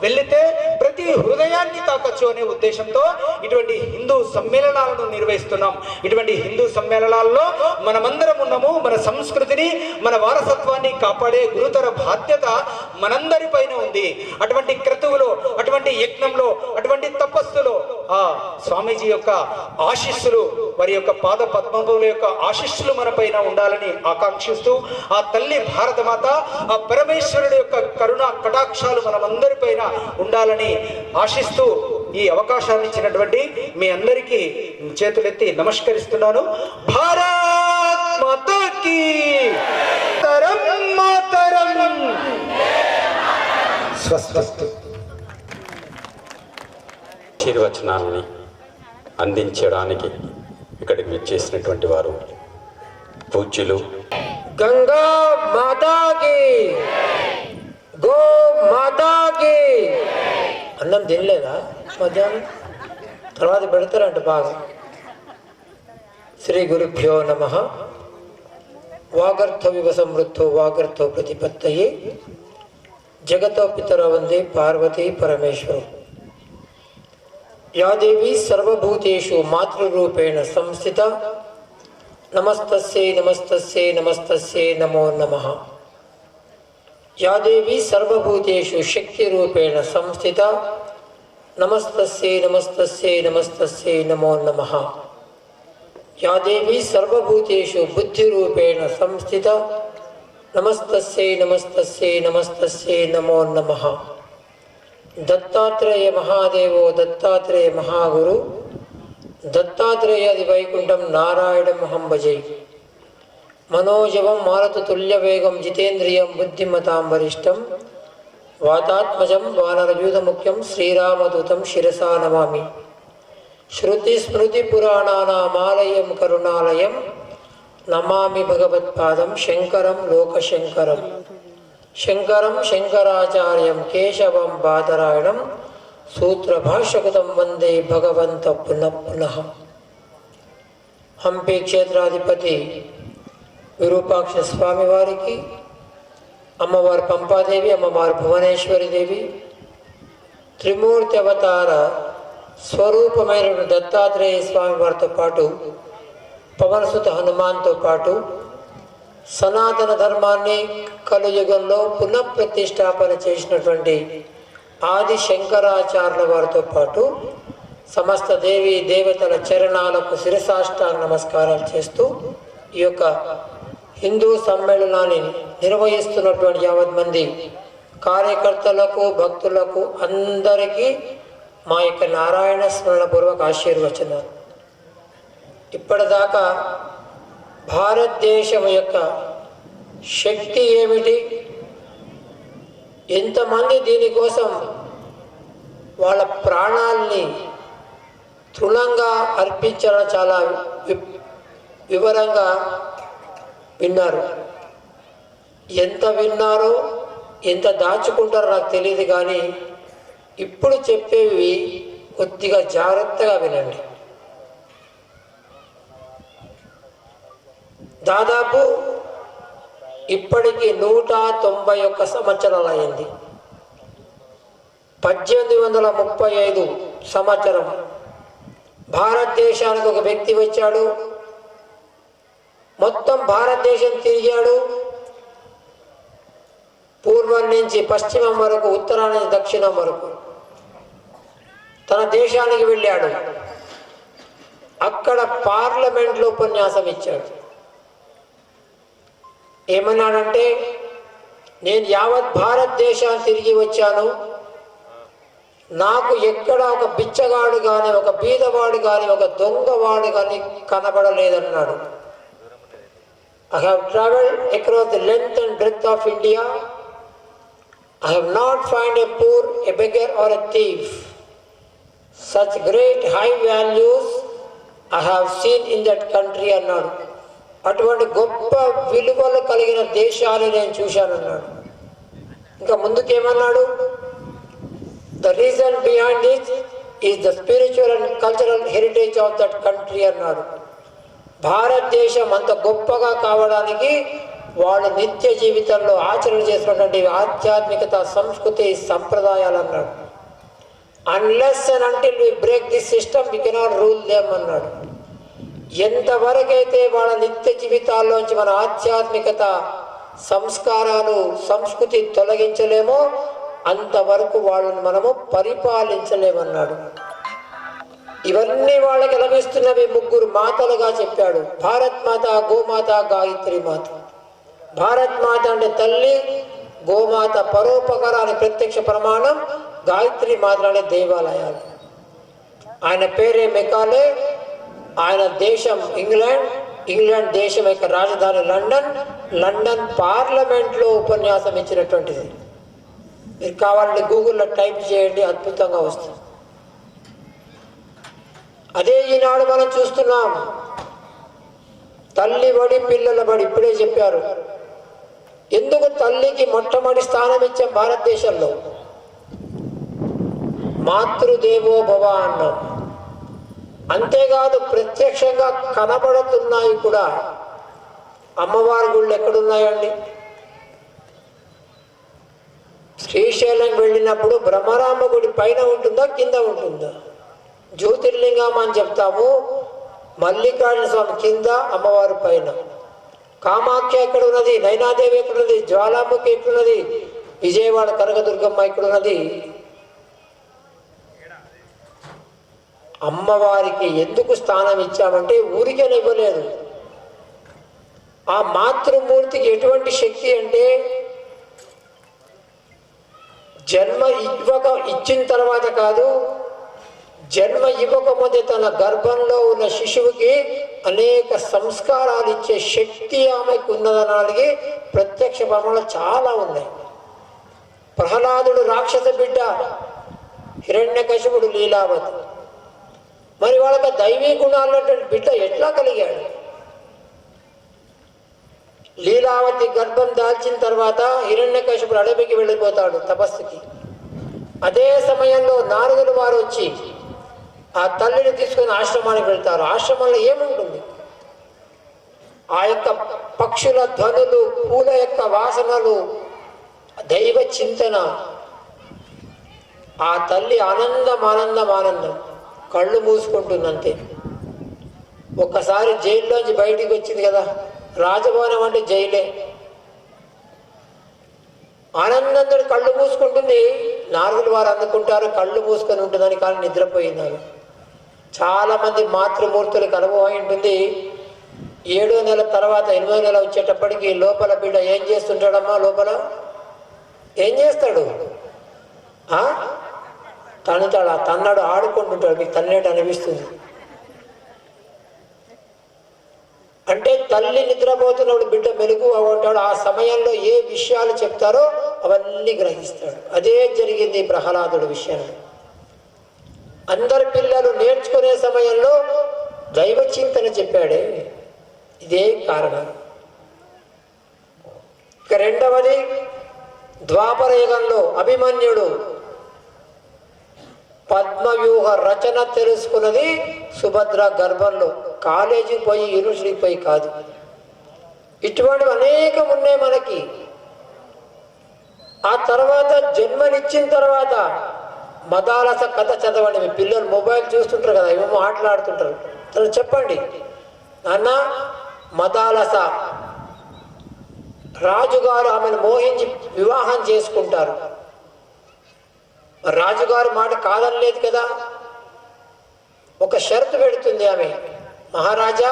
వెళితే ప్రతి హృదయాన్ని తాకచ్చు అనే ఉద్దేశంతో ఇటువంటి హిందూ సమ్మేళనాలను నిర్వహిస్తున్నాం. ఇటువంటి హిందూ సమ్మేళనాల్లో మనమందరం ఉన్నాము. మన సంస్కృతిని, మన వారసత్వాన్ని కాపాడే గురుతర బాధ్యత మనందరి పైన ఉంది. అటువంటి క్రతువులో, అటువంటి యజ్ఞంలో, అటువంటి తపస్సులో ఆ స్వామీజీ యొక్క ఆశీస్సులు, వారి యొక్క పాద పద్మముల యొక్క ఆశీస్సులు మన పైన ఉండాలని ఆకాంక్షిస్తూ, ఆ తల్లి భారతమాత, ఆ పరమేశ్వరుడి యొక్క కరుణ కటాక్షాలు మనమందరి పైన ఉండాలని ఆశిస్తూ ఈ అవకాశాన్ని ఇచ్చినటువంటి మీ అందరికీ చేతులెత్తి నమస్కరిస్తున్నాను. భారత్ మాతాకి తరం మాతరం. స్వస్తి. ఆశీర్వచనాలని అందించడానికి ఇక్కడికి విచ్చేసినటువంటి వారు పూజ్యులు గంగా మాతాకి, గో మాతాకి. అన్నం తినలేదా మధ్యాహ్నం? తర్వాత పెడతారంట బాగా. శ్రీ గురుభ్యో నమః. వాగర్థ వివ సమృద్ధో వాగర్థో ప్రతిపత్తయే జగతో పితర వందే పార్వతీ పరమేశ్వరు. या देवी सर्वभूतेषु मातृरूपेण संस्थिता नमस्तस्यै नमस्तस्यै नमस्तस्यै नमो नमः. या देवी सर्वभूतेषु शक्तिरूपेण संस्थिता नमस्तस्यै नमस्तस्यै नमस्तस्यै नमो नमः. या देवी सर्वभूतेषु बुद्धिरूपेण संस्थिता नमस्तस्यै नमस्तस्यै नमस्तस्यै नमो नमः. दत्तात्रेय महादेवो दत्तात्रेय महागुरु दत्तात्रेयादि वैकुंठम नारायणमहं भजे. मनोजवं मारुततुल्यवेगं जितेन्द्रियं बुद्धिमतां वरिष्ठं वातात्मजं वानरयूथमुख्यं श्रीरामदूतं शिरसा नमामि. श्रुतिस्मृतिपुराणानामालयं करुणालयं नमामि भगवत्पादं शङ्करं लोकशङ्करं. शंकरं शंकराचार्यं केशवं बादरायणं सूत्रभाष्यकृतं वंदे भगवंत पुनः पुनः. हंपी क्षेत्राधिपति विरूपाक्ष स्वामी वारिकी, अम्मवार पंपादेवी, अम्मवार भुवनेश्वरी देवी, त्रिमूर्ति अवतार स्वरूपమైన దత్తాత్రేయ స్వామి వారితో పాటు పవనసుత హనుమాన్తో పాటు సనాతన ధర్మాన్ని కలియుగంలో పునఃప్రతిష్టాపన చేసినటువంటి ఆది శంకరాచార్యుల వారితో పాటు సమస్త దేవి దేవతల చరణాలకు శిరసాష్టాంగ నమస్కారాలు చేస్తూ ఈ యొక్క హిందూ సమ్మేళనాన్ని నిర్వహిస్తున్నటువంటి 50 మంది కార్యకర్తలకు, భక్తులకు అందరికీ మా యొక్క నారాయణ స్మరణ పూర్వక ఆశీర్వచనాలు. ఇప్పటిదాకా భారతదేశం యొక్క శక్తి ఏమిటి, ఎంతమంది దీనికోసం వాళ్ళ ప్రాణాల్ని తృణంగా అర్పించాలని చాలా వివరంగా విన్నారు. ఎంత విన్నారో ఎంత దాచుకుంటారో నాకు తెలియదు, కానీ ఇప్పుడు చెప్పేవి కొద్దిగా జాగ్రత్తగా వినండి. దాదాపు ఇప్పటికి 191 సంవత్సరాలు అయింది. 1835 సంవత్సరం భారతదేశానికి ఒక వ్యక్తి వచ్చాడు. మొత్తం భారతదేశం తిరిగాడు. పూర్వం నుంచి పశ్చిమం వరకు, ఉత్తరం నుంచి దక్షిణం వరకు తన దేశానికి వెళ్ళాడు. అక్కడ పార్లమెంట్లో ఉపన్యాసం ఇచ్చాడు. ఏమన్నాడంటే, నేను యావత్ భారతదేశాన్ని తిరిగి వచ్చాను, నాకు ఎక్కడ ఒక బిచ్చగాడు కానీ, ఒక బీదవాడు కానీ, ఒక దొంగవాడు కానీ కనబడలేదన్నాడు. I have traveled across the length and breadth of India. I have not found a poor, a beggar or a thief. Such great high values I have seen in that country అన్నాడు. అటువంటి గొప్ప విలువలు కలిగిన దేశాన్ని నేను చూశానన్నాడు. ఇంకా ముందుకేమన్నాడు, the reason behind this is the spiritual and cultural heritage of that country అన్నాడు. భారతదేశం అంత గొప్పగా కావడానికి వాళ్ళు నిత్య జీవితంలో ఆచరణ చేసినటువంటి ఆధ్యాత్మికత, సంస్కృతి, సంప్రదాయాలు అన్నాడు. Unless and until we break this system we cannot rule them అన్నాడు. ఎంతవరకైతే వాళ్ళ నిత్య జీవితాల్లోంచి మన ఆధ్యాత్మికత, సంస్కారాలు, సంస్కృతి తొలగించలేమో అంతవరకు వాళ్ళని మనము పరిపాలించలేమన్నాడు. ఇవన్నీ వాళ్ళకి లభిస్తున్నవి 3 మాతలుగా చెప్పాడు. భారత్ మాత, గోమాత, గాయత్రి మాత. భారత్ మాత అంటే తల్లి, గోమాత పరోపకారాన్ని ప్రత్యక్ష ప్రమాణం, గాయత్రి మాత అనే దేవాలయాలు. ఆయన పేరే మెకాలే. ఆయన దేశం ఇంగ్లాండ్, ఇంగ్లాండ్ దేశం యొక్క రాజధాని లండన్. లండన్ పార్లమెంట్లో ఉపన్యాసం ఇచ్చినటువంటిది. మీరు కావాలంటే గూగుల్లో టైప్ చేయండి, అద్భుతంగా వస్తుంది. అదే ఈనాడు మనం చూస్తున్నాం. తల్లి బడి, పిల్లల బడి. ఇప్పుడే చెప్పారు ఎందుకు తల్లికి మొట్టమొదటి స్థానం ఇచ్చాం భారతదేశంలో. మాతృదేవో భవ అన్నాం. అంతేకాదు, ప్రత్యక్షంగా కనబడుతున్నాయి కూడా. అమ్మవారి గుళ్ళు ఎక్కడున్నాయండి? శ్రీశైలం వెళ్ళినప్పుడు బ్రహ్మరాంబ గుడి పైన ఉంటుందా, కింద ఉంటుందా? జ్యోతిర్లింగం అని చెప్తాము. మల్లికార్జున స్వామి కింద, అమ్మవారి పైన. కామాఖ్య ఎక్కడ ఉన్నది? నైనాదేవి ఎక్కడున్నది? జ్వాలాముఖి ఎక్కడున్నది? విజయవాడ కనకదుర్గమ్మ ఎక్కడున్నది? అమ్మవారికి ఎందుకు స్థానం ఇచ్చామంటే ఊరికేనే ఇవ్వలేదు. ఆ మాతృమూర్తికి ఎటువంటి శక్తి అంటే, జన్మ ఇచ్చిన తర్వాత కాదు, జన్మ ఇవ్వకముందే తన గర్భంలో ఉన్న శిశువుకి అనేక సంస్కారాలు ఇచ్చే శక్తి ఆమెకు ఉన్నదనడానికి ప్రత్యక్ష ప్రమాణాలు చాలా ఉన్నాయి. ప్రహ్లాదుడు రాక్షస బిడ్డ, హిరణ్యకశిపుడు లీలావతి. మరి వాళ్ళకి దైవీ గుణాలన్నటువంటి బిడ్డ ఎట్లా కలిగాడు? లీలావతి గర్భం దాల్చిన తర్వాత హిరణ్యకశిపుడు అడవికి వెళ్ళిపోతాడు తపస్సుకి. అదే సమయంలో నారదులు వారు వచ్చి ఆ తల్లిని తీసుకుని ఆశ్రమానికి వెళ్తారు. ఆశ్రమంలో ఏముంటుంది? ఆ యొక్క పక్షుల ధ్వనులు, పూల యొక్క వాసనలు, దైవ చింతన. ఆ తల్లి ఆనందం ఆనందం ఆనందం, కళ్ళు మూసుకుంటుందంతే. ఒక్కసారి జైల్లోంచి బయటికి వచ్చింది కదా, రాజభవనం అంటే జైలే. ఆనందంతో కళ్ళు మూసుకుంటుంది. నారదులు వారు అందుకుంటారు, కళ్ళు మూసుకొని ఉంటుందని, కానీ నిద్రపోయినారు. చాలా మంది మాతృమూర్తులకు అనుభవం ఉంటుంది. 7వ నెల తర్వాత 8వ నెల వచ్చేటప్పటికి లోపల బిడ్డ ఏం చేస్తుంటాడమ్మా? లోపల ఏం చేస్తాడు? తన్నాడు, ఆడుకుంటుంటాడు. మీకు తన్నేట అనిపిస్తుంది. అంటే తల్లి నిద్రపోతున్నప్పుడు బిడ్డ మెలుగు ఉంటాడు. ఆ సమయంలో ఏ విషయాలు చెప్తారో అవన్నీ గ్రహిస్తాడు. అదే జరిగింది ప్రహ్లాదుడి విషయంలో. అందరి పిల్లలు నేర్చుకునే సమయంలో దైవ చింతన చెప్పాడే, ఇదే కారణం. ఇక రెండవది, ద్వాపర యుగంలో అభిమన్యుడు పద్మవ్యూహ రచన తెలుసుకున్నది సుభద్ర గర్భంలో, కాలేజీకి పోయి యూనివర్సిటీకి పోయి కాదు. ఇటువంటివి అనేకం ఉన్నాయి మనకి. ఆ తర్వాత జన్మనిచ్చిన తర్వాత మదాలస కథ చదవండి. మీ పిల్లలు మొబైల్ చూస్తుంటారు కదా, ఏమో ఆటలాడుతుంటారు. తను చెప్పండి, నాన్న మదాలస రాజుగారు ఆమెను మోహించి వివాహం చేసుకుంటారు. రాజుగారు మాట కాదనలేదు కదా. ఒక షరతు పెడుతుంది ఆమె, మహారాజా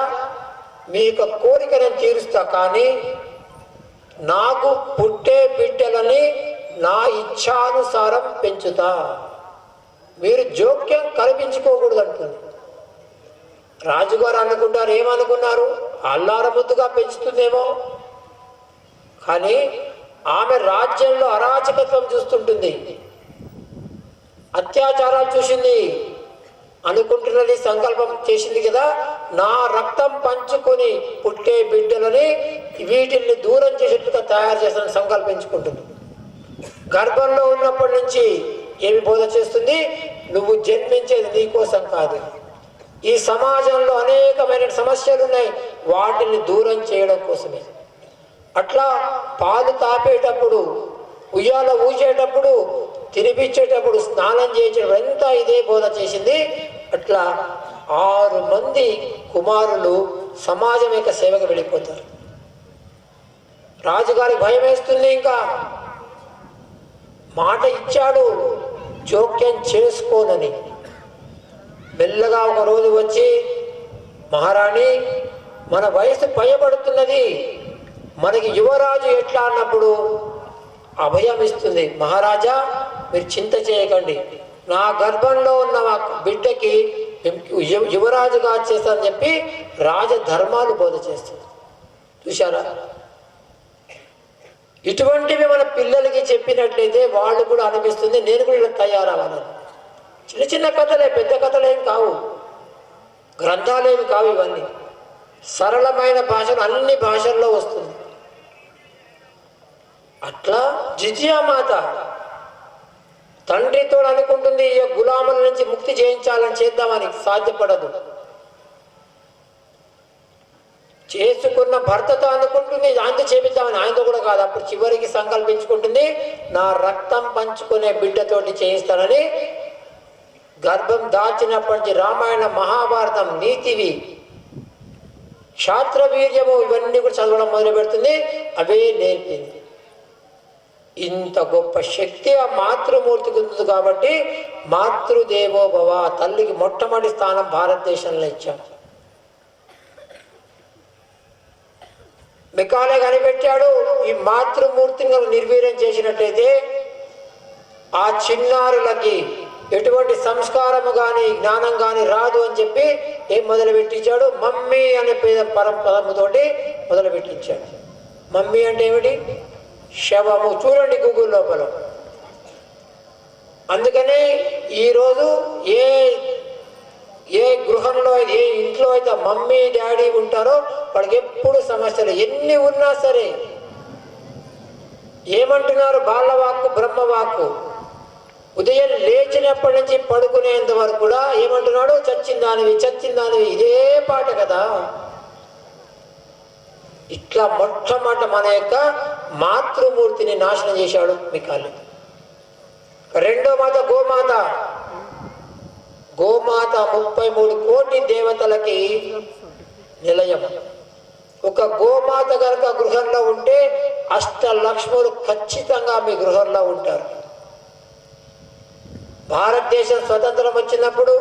మీ యొక్క కోరిక నేను తీరుస్తా, కానీ నాకు పుట్టే బిడ్డలని నా ఇచ్ఛానుసారం పెంచుతా, మీరు జోక్యం కల్పించుకోకూడదు అంటుంది. రాజుగారు అనుకుంటారు, ఏమనుకున్నారు, అల్లారముద్దుగా పెంచుతుందేమో. కానీ ఆమె రాజ్యంలో అరాచకత్వం చూస్తుంటుంది, అత్యాచారాలు చూసింది. అనుకుంటున్నది, సంకల్పం చేసింది కదా, నా రక్తం పంచుకొని పుట్టే బిడ్డలని వీటిల్ని దూరం చేసేట్టుగా తయారు చేస్తానని సంకల్పించుకుంటుంది. గర్భంలో ఉన్నప్పటి నుంచి ఏమి బోధ చేస్తుంది, నువ్వు జన్మించేది నీకోసం కాదు, ఈ సమాజంలో అనేకమైన సమస్యలు ఉన్నాయి, వాటిని దూరం చేయడం కోసమే. అట్లా పాలు తాపేటప్పుడు, ఉయ్యాల ఊచేటప్పుడు, తినిపించేటప్పుడు, స్నానం చేసేటప్పుడు ఎంత ఇదే బోధ చేసింది. అట్లా 6 మంది కుమారులు సమాజం యొక్క సేవకు వెళ్ళిపోతారు. రాజుగారికి భయం వేస్తుంది. ఇంకా మాట ఇచ్చాడు జోక్యం చేసుకోనని. మెల్లగా ఒక రోజు వచ్చి, మహారాణి మన వయసు పైబడుతున్నది, మనకి యువరాజు ఎట్లా అన్నప్పుడు అభయం ఇస్తుంది. మహారాజా మీరు చింత చేయకండి, నా గర్భంలో ఉన్న బిడ్డకి యువరాజుగా చేస్తానని చెప్పి రాజధర్మాలు బోధ చేస్తుంది. చూశారా, ఇటువంటివి మన పిల్లలకి చెప్పినట్లయితే వాళ్ళు కూడా అనిపిస్తుంది నేను కూడా ఇలా తయారవ్వాలని. చిన్న చిన్న కథలే, పెద్ద కథలేం కావు, గ్రంథాలేమి కావు, ఇవన్నీ సరళమైన భాషలు అన్ని భాషల్లో వస్తుంది. అట్లా జిజియామాత తండ్రితో అనుకుంటుంది, ఈ గులాముల నుంచి ముక్తి చేయించాలని, చేద్దామని సాధ్యపడదు. చేసుకున్న భర్తతో అనుకుంటుంది ఆయనతో చేపిద్దామని, ఆయనతో కూడా కాదు. అప్పుడు చివరికి సంకల్పించుకుంటుంది, నా రక్తం పంచుకునే బిడ్డతోటి చేయిస్తానని. గర్భం దాచినప్పటి నుంచి రామాయణ మహాభారతం నీతివి క్షాత్రవీర్యము ఇవన్నీ కూడా చదవడం మొదలు పెడుతుంది. అవే నేర్పింది. ఇంత గొప్ప శక్తి ఆ మాతృమూర్తికి ఉంది కాబట్టి మాతృదేవో భవ, తల్లికి మొట్టమొదటి స్థానం భారతదేశంలో ఇచ్చాం. మెకాలే కనిపెట్టాడు, ఈ మాతృమూర్తిని నిర్వీర్యం చేసినట్టయితే ఆ చిన్నారులకి ఎటువంటి సంస్కారము కానీ జ్ఞానం కానీ రాదు అని చెప్పి ఏం మొదలుపెట్టించాడు, మమ్మీ అనే పదముతోటి మొదలుపెట్టించాడు. మమ్మీ అంటే ఏమిటి, శవము. చూడండి గూగుల్ లోపల. అందుకనే ఈరోజు ఏ గృహంలో ఏ ఇంట్లో అయితే మమ్మీ డాడీ ఉంటారో వాళ్ళకి ఎప్పుడు సమస్యలు ఎన్ని ఉన్నా సరే ఏమంటున్నారు, బాలవాక్కు బ్రహ్మవాక్కు. ఉదయం లేచినప్పటి నుంచి పడుకునేంత వరకు కూడా ఏమంటున్నాడు, చచ్చిందానివి చచ్చిందానివి, ఇదే పాట కదా. ఇట్లా మొట్టమొదట మన యొక్క మాతృమూర్తిని నాశనం చేశాడు మికాలి. రెండో మాత గోమాత. గోమాత 33 కోటి దేవతలకి నిలయం. ఒక గోమాత కనుక గృహంలో ఉంటే 8 లక్ష్ములు ఖచ్చితంగా మీ గృహంలో ఉంటారు. భారతదేశం స్వతంత్రం వచ్చినప్పుడు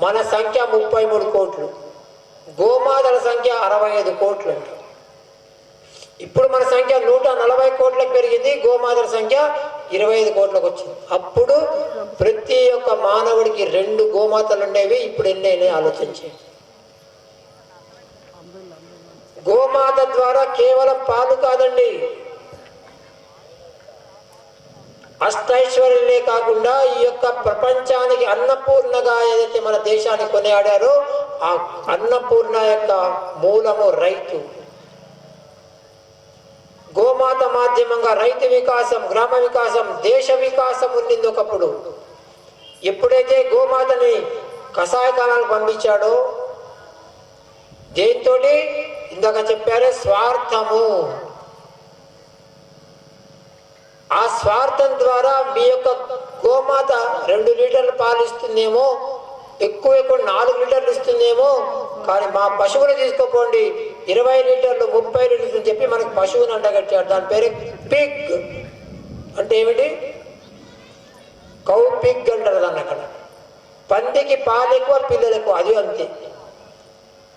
మన సంఖ్య 33 కోట్లు, గోమాతల సంఖ్య 65 కోట్లు. ఇప్పుడు మన సంఖ్య 140 కోట్లకు పెరిగింది, గోమాతల సంఖ్య 25 కోట్లకు వచ్చింది. అప్పుడు ప్రతి ఒక్క మానవుడికి 2 గోమాతలు ఉండేవి, ఇప్పుడు ఎన్నైనా ఆలోచించే. గోమాత ద్వారా కేవలం పాలు కాదండి, అష్టైశ్వర్యులే కాకుండా ఈ యొక్క ప్రపంచానికి అన్నపూర్ణగా ఏదైతే మన దేశాన్ని కొనియాడారో ఆ అన్నపూర్ణ యొక్క మూలము రైతు. గోమాత మాధ్యమంగా రైతు వికాసం, గ్రామ వికాసం, దేశ వికాసం ఉండింది ఒకప్పుడు. ఎప్పుడైతే గోమాతని కషాయకాలాలకు పంపించాడో దేంతో ఇందాక చెప్పారే స్వార్థము, ఆ స్వార్థం ద్వారా మీ యొక్క గోమాత 2 లీటర్లు పాలు ఇస్తుందేమో, ఎక్కువ 4 లీటర్లు ఇస్తుందేమో, కానీ మా పశువులు తీసుకోపోండి 20 లీటర్లు 30 లీటర్లు అని చెప్పి మనకు పశువుని అంటగట్టాడు. దాని పేరు పిగ్. అంటే ఏమిటి? కౌ పిగ్ అంటారు దాన్ని. అక్కడ పందికి పాలు ఎక్కువ, పిల్లలు ఎక్కువ, అది అంతే.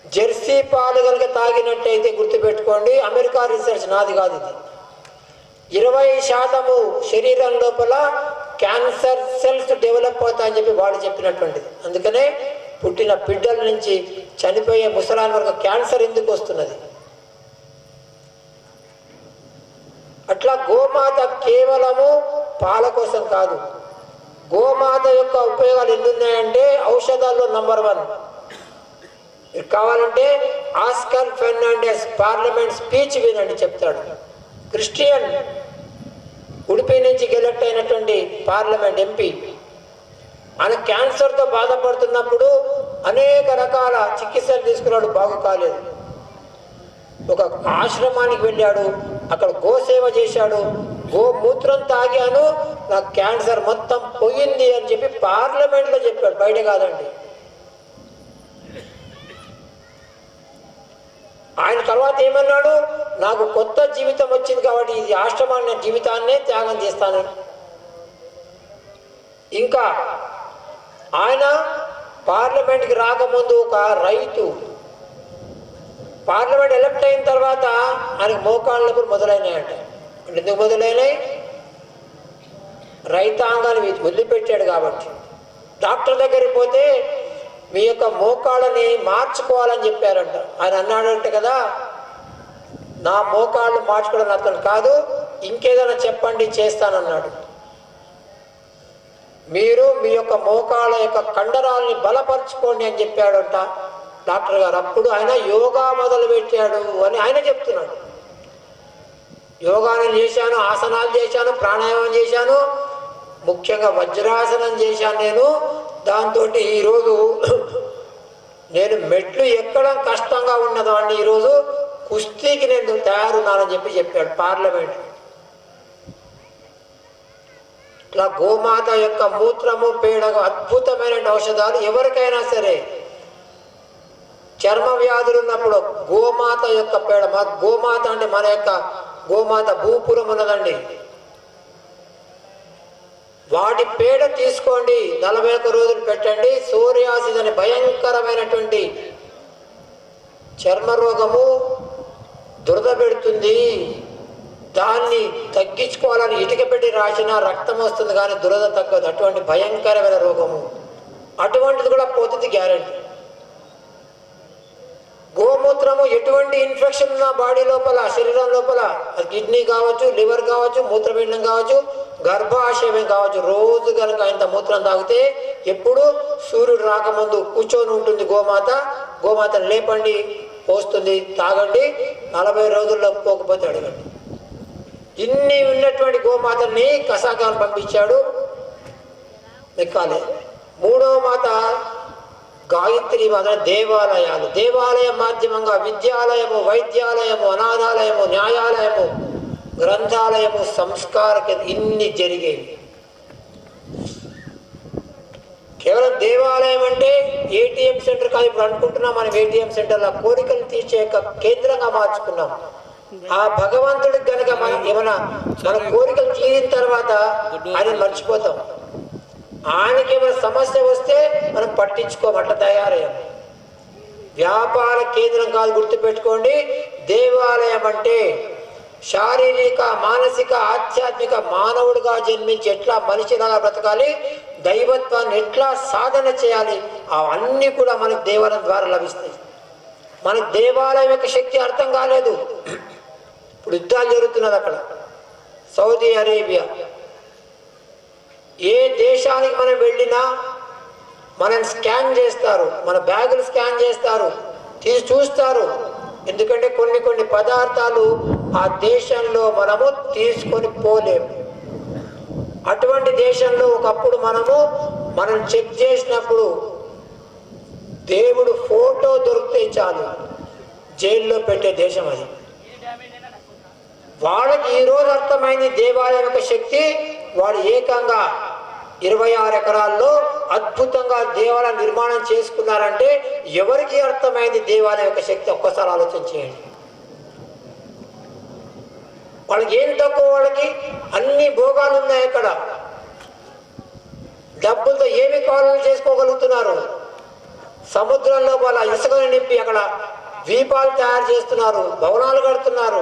జెర్సీ పాలు కనుక తాగినట్టయితే గుర్తుపెట్టుకోండి, అమెరికా రీసెర్చ్, నాది కాదు ఇది, 20% శరీరం లోపల క్యాన్సర్ సెల్స్ డెవలప్ అవుతాయని చెప్పి వాడు చెప్పినటువంటిది. అందుకనే పుట్టిన బిడ్డల నుంచి చనిపోయే ముసలాల వరకు క్యాన్సర్ ఎందుకు వస్తున్నది? అట్లా గోమాత కేవలము పాల కోసం కాదు. గోమాత యొక్క ఉపయోగాలు ఎన్ని ఉన్నాయంటే ఔషధాల్లో నంబర్ 1. కావాలంటే ఆస్కర్ ఫెర్నాండెస్ పార్లమెంట్ స్పీచ్ వినండి, చెప్తాడు. క్రిస్టియన్, ఉడిపి నుంచి ఎలక్ట్ అయినటువంటి పార్లమెంట్ ఎంపీ, ఆయన క్యాన్సర్తో బాధపడుతున్నప్పుడు అనేక రకాల చికిత్సలు తీసుకున్నాడు, బాగు కాలేదు. ఒక ఆశ్రమానికి వెళ్ళాడు, అక్కడ గోసేవ చేశాడు. గోమూత్రం తాగాను, నాకు క్యాన్సర్ మొత్తం పోయింది అని చెప్పి పార్లమెంట్లో చెప్పాడు, బయట కాదండి. ఆయన తర్వాత ఏమన్నాడు? నాకు కొత్త జీవితం వచ్చింది కాబట్టి ఇది ఆశ్రమాన్ని జీవితాన్నే త్యాగం చేస్తాను. ఇంకా ఆయన పార్లమెంట్కి రాకముందు ఒక రైతు, పార్లమెంట్ ఎలక్ట్ అయిన తర్వాత ఆయనకు మోకాళ్ళ నొప్పులు మొదలైనాయంట. అంటే ఎందుకు మొదలైనాయి? రైతాంగాన్ని వదిలిపెట్టాడు కాబట్టి. డాక్టర్ దగ్గరికి పోతే మీ యొక్క మోకాళ్ళని మార్చుకోవాలని చెప్పారంట. ఆయన అన్నాడంట కదా, నా మోకాళ్ళు మార్చుకోవడం అతను కాదు, ఇంకేదైనా చెప్పండి చేస్తానన్నాడు. మీరు మీ యొక్క మోకాళ్ళ యొక్క కండరాలని బలపరచుకోండి అని చెప్పాడంట డాక్టర్ గారు. అప్పుడు ఆయన యోగా మొదలు పెట్టాడు అని ఆయన చెప్తున్నాడు. యోగాను చేశాను, ఆసనాలు చేశాను, ప్రాణాయామం చేశాను, ముఖ్యంగా వజ్రాసనం చేశాను నేను. దాంతో ఈరోజు నేను మెట్లు ఎక్కడం కష్టంగా ఉన్నదాన్ని ఈరోజు కుస్తీకి నేను తయారున్నానని చెప్పాడు పార్లమెంట్. ఇట్లా గోమాత యొక్క మూత్రము, పేడ అద్భుతమైన ఔషధాలు. ఎవరికైనా సరే చర్మ వ్యాధులు ఉన్నప్పుడు గోమాత యొక్క పేడ, మా గోమాత అంటే మన యొక్క గోమాత భూపురం ఉన్నదండి, వాటి పేడ తీసుకోండి, 41 రోజులు పెట్టండి. సోరియాసిస్ అనే భయంకరమైనటువంటి చర్మ రోగము దురద పెడుతుంది, దాన్ని తగ్గించుకోవాలని ఇటుక పెట్టి రాసినా రక్తం వస్తుంది కానీ దురద తగ్గదు. అటువంటి భయంకరమైన రోగము, అటువంటిది కూడా పోతుంది గ్యారెంటీ. గోమూత్రము ఎటువంటి ఇన్ఫెక్షన్ ఉన్న బాడీ లోపల, శరీరం లోపల, అది కిడ్నీ కావచ్చు, లివర్ కావచ్చు, మూత్రపిండం కావచ్చు, గర్భాశయం కావచ్చు, రోజు కనుక ఇంత మూత్రం తాగితే ఎప్పుడు సూర్యుడు రాకముందు కూర్చొని ఉంటుంది గోమాత. గోమాతను లేపండి, పోస్తుంది, తాగండి. 40 రోజుల్లో పోకపోతే అడగండి. ఇన్ని ఉన్నటువంటి గోమాతని కసాకాన్ని పంపించాడు, ఎక్కాలి. 3వ మాత గాయత్రి మాత. దేవాలయాలు, దేవాలయ మాధ్యమంగా విద్యాలయము, వైద్యాలయము, అనాథాలయము, న్యాయాలయము, గ్రంథాలయము, సంస్కార ఇన్ని జరిగేవి. కేవలం దేవాలయం అంటే ఏటీఎం సెంటర్ కాదు. ఇప్పుడు అనుకుంటున్నాం మనం ఏటీఎం సెంటర్లో కోరికలు తీర్చే కేంద్రంగా మార్చుకున్నాం. ఆ భగవంతుడికి కనుక మనం ఏమైనా మన కోరికలు తీరిన తర్వాత ఆయన మర్చిపోతాం. ఆయనకి ఏమైనా సమస్య వస్తే మనం పట్టించుకోం, అట్లా తయారయ్యాం. వ్యాపార కేంద్రం కాదు, గుర్తుపెట్టుకోండి. దేవాలయం అంటే శారీరక, మానసిక, ఆధ్యాత్మిక మానవుడిగా జన్మించి ఎట్లా మనిషిలాగా బ్రతకాలి, దైవత్వాన్ని ఎట్లా సాధన చేయాలి, అవన్నీ కూడా మనకు దేవాలయం ద్వారా లభిస్తాయి. మనకు దేవాలయం యొక్క శక్తి అర్థం కాలేదు. ఇప్పుడు యుద్ధాలు జరుగుతున్నది అక్కడ సౌదీ అరేబియా. ఏ దేశానికి మనం వెళ్ళినా మనం స్కాన్ చేస్తారు, మన బ్యాగులు స్కాన్ చేస్తారు, తీసి చూస్తారు. ఎందుకంటే కొన్ని పదార్థాలు ఆ దేశంలో మనము తీసుకొని పోలేము. అటువంటి దేశంలో ఒకప్పుడు మనం చెక్ చేసినప్పుడు దేవుడు ఫోటో దొరికితే చాలు జైల్లో పెట్టే దేశం అది. వాళ్ళకి ఈరోజు అర్థమైంది దేవాలయం యొక్క శక్తి. వాళ్ళు ఏకంగా 26 ఎకరాల్లో అద్భుతంగా దేవాలయం నిర్మాణం చేసుకున్నారంటే ఎవరికి అర్థమైంది దేవాలయం యొక్క శక్తి? ఒక్కసారి ఆలోచన చేయండి. వాళ్ళకి ఏం తక్కువ? వాళ్ళకి అన్ని భోగాలు ఉన్నాయి. అక్కడ డబ్బులతో ఏమి కావాలని చేసుకోగలుగుతున్నారు. సముద్రంలో వాళ్ళ ఇసుకను నింపి అక్కడ ద్వీపాలు తయారు చేస్తున్నారు, భవనాలు కడుతున్నారు.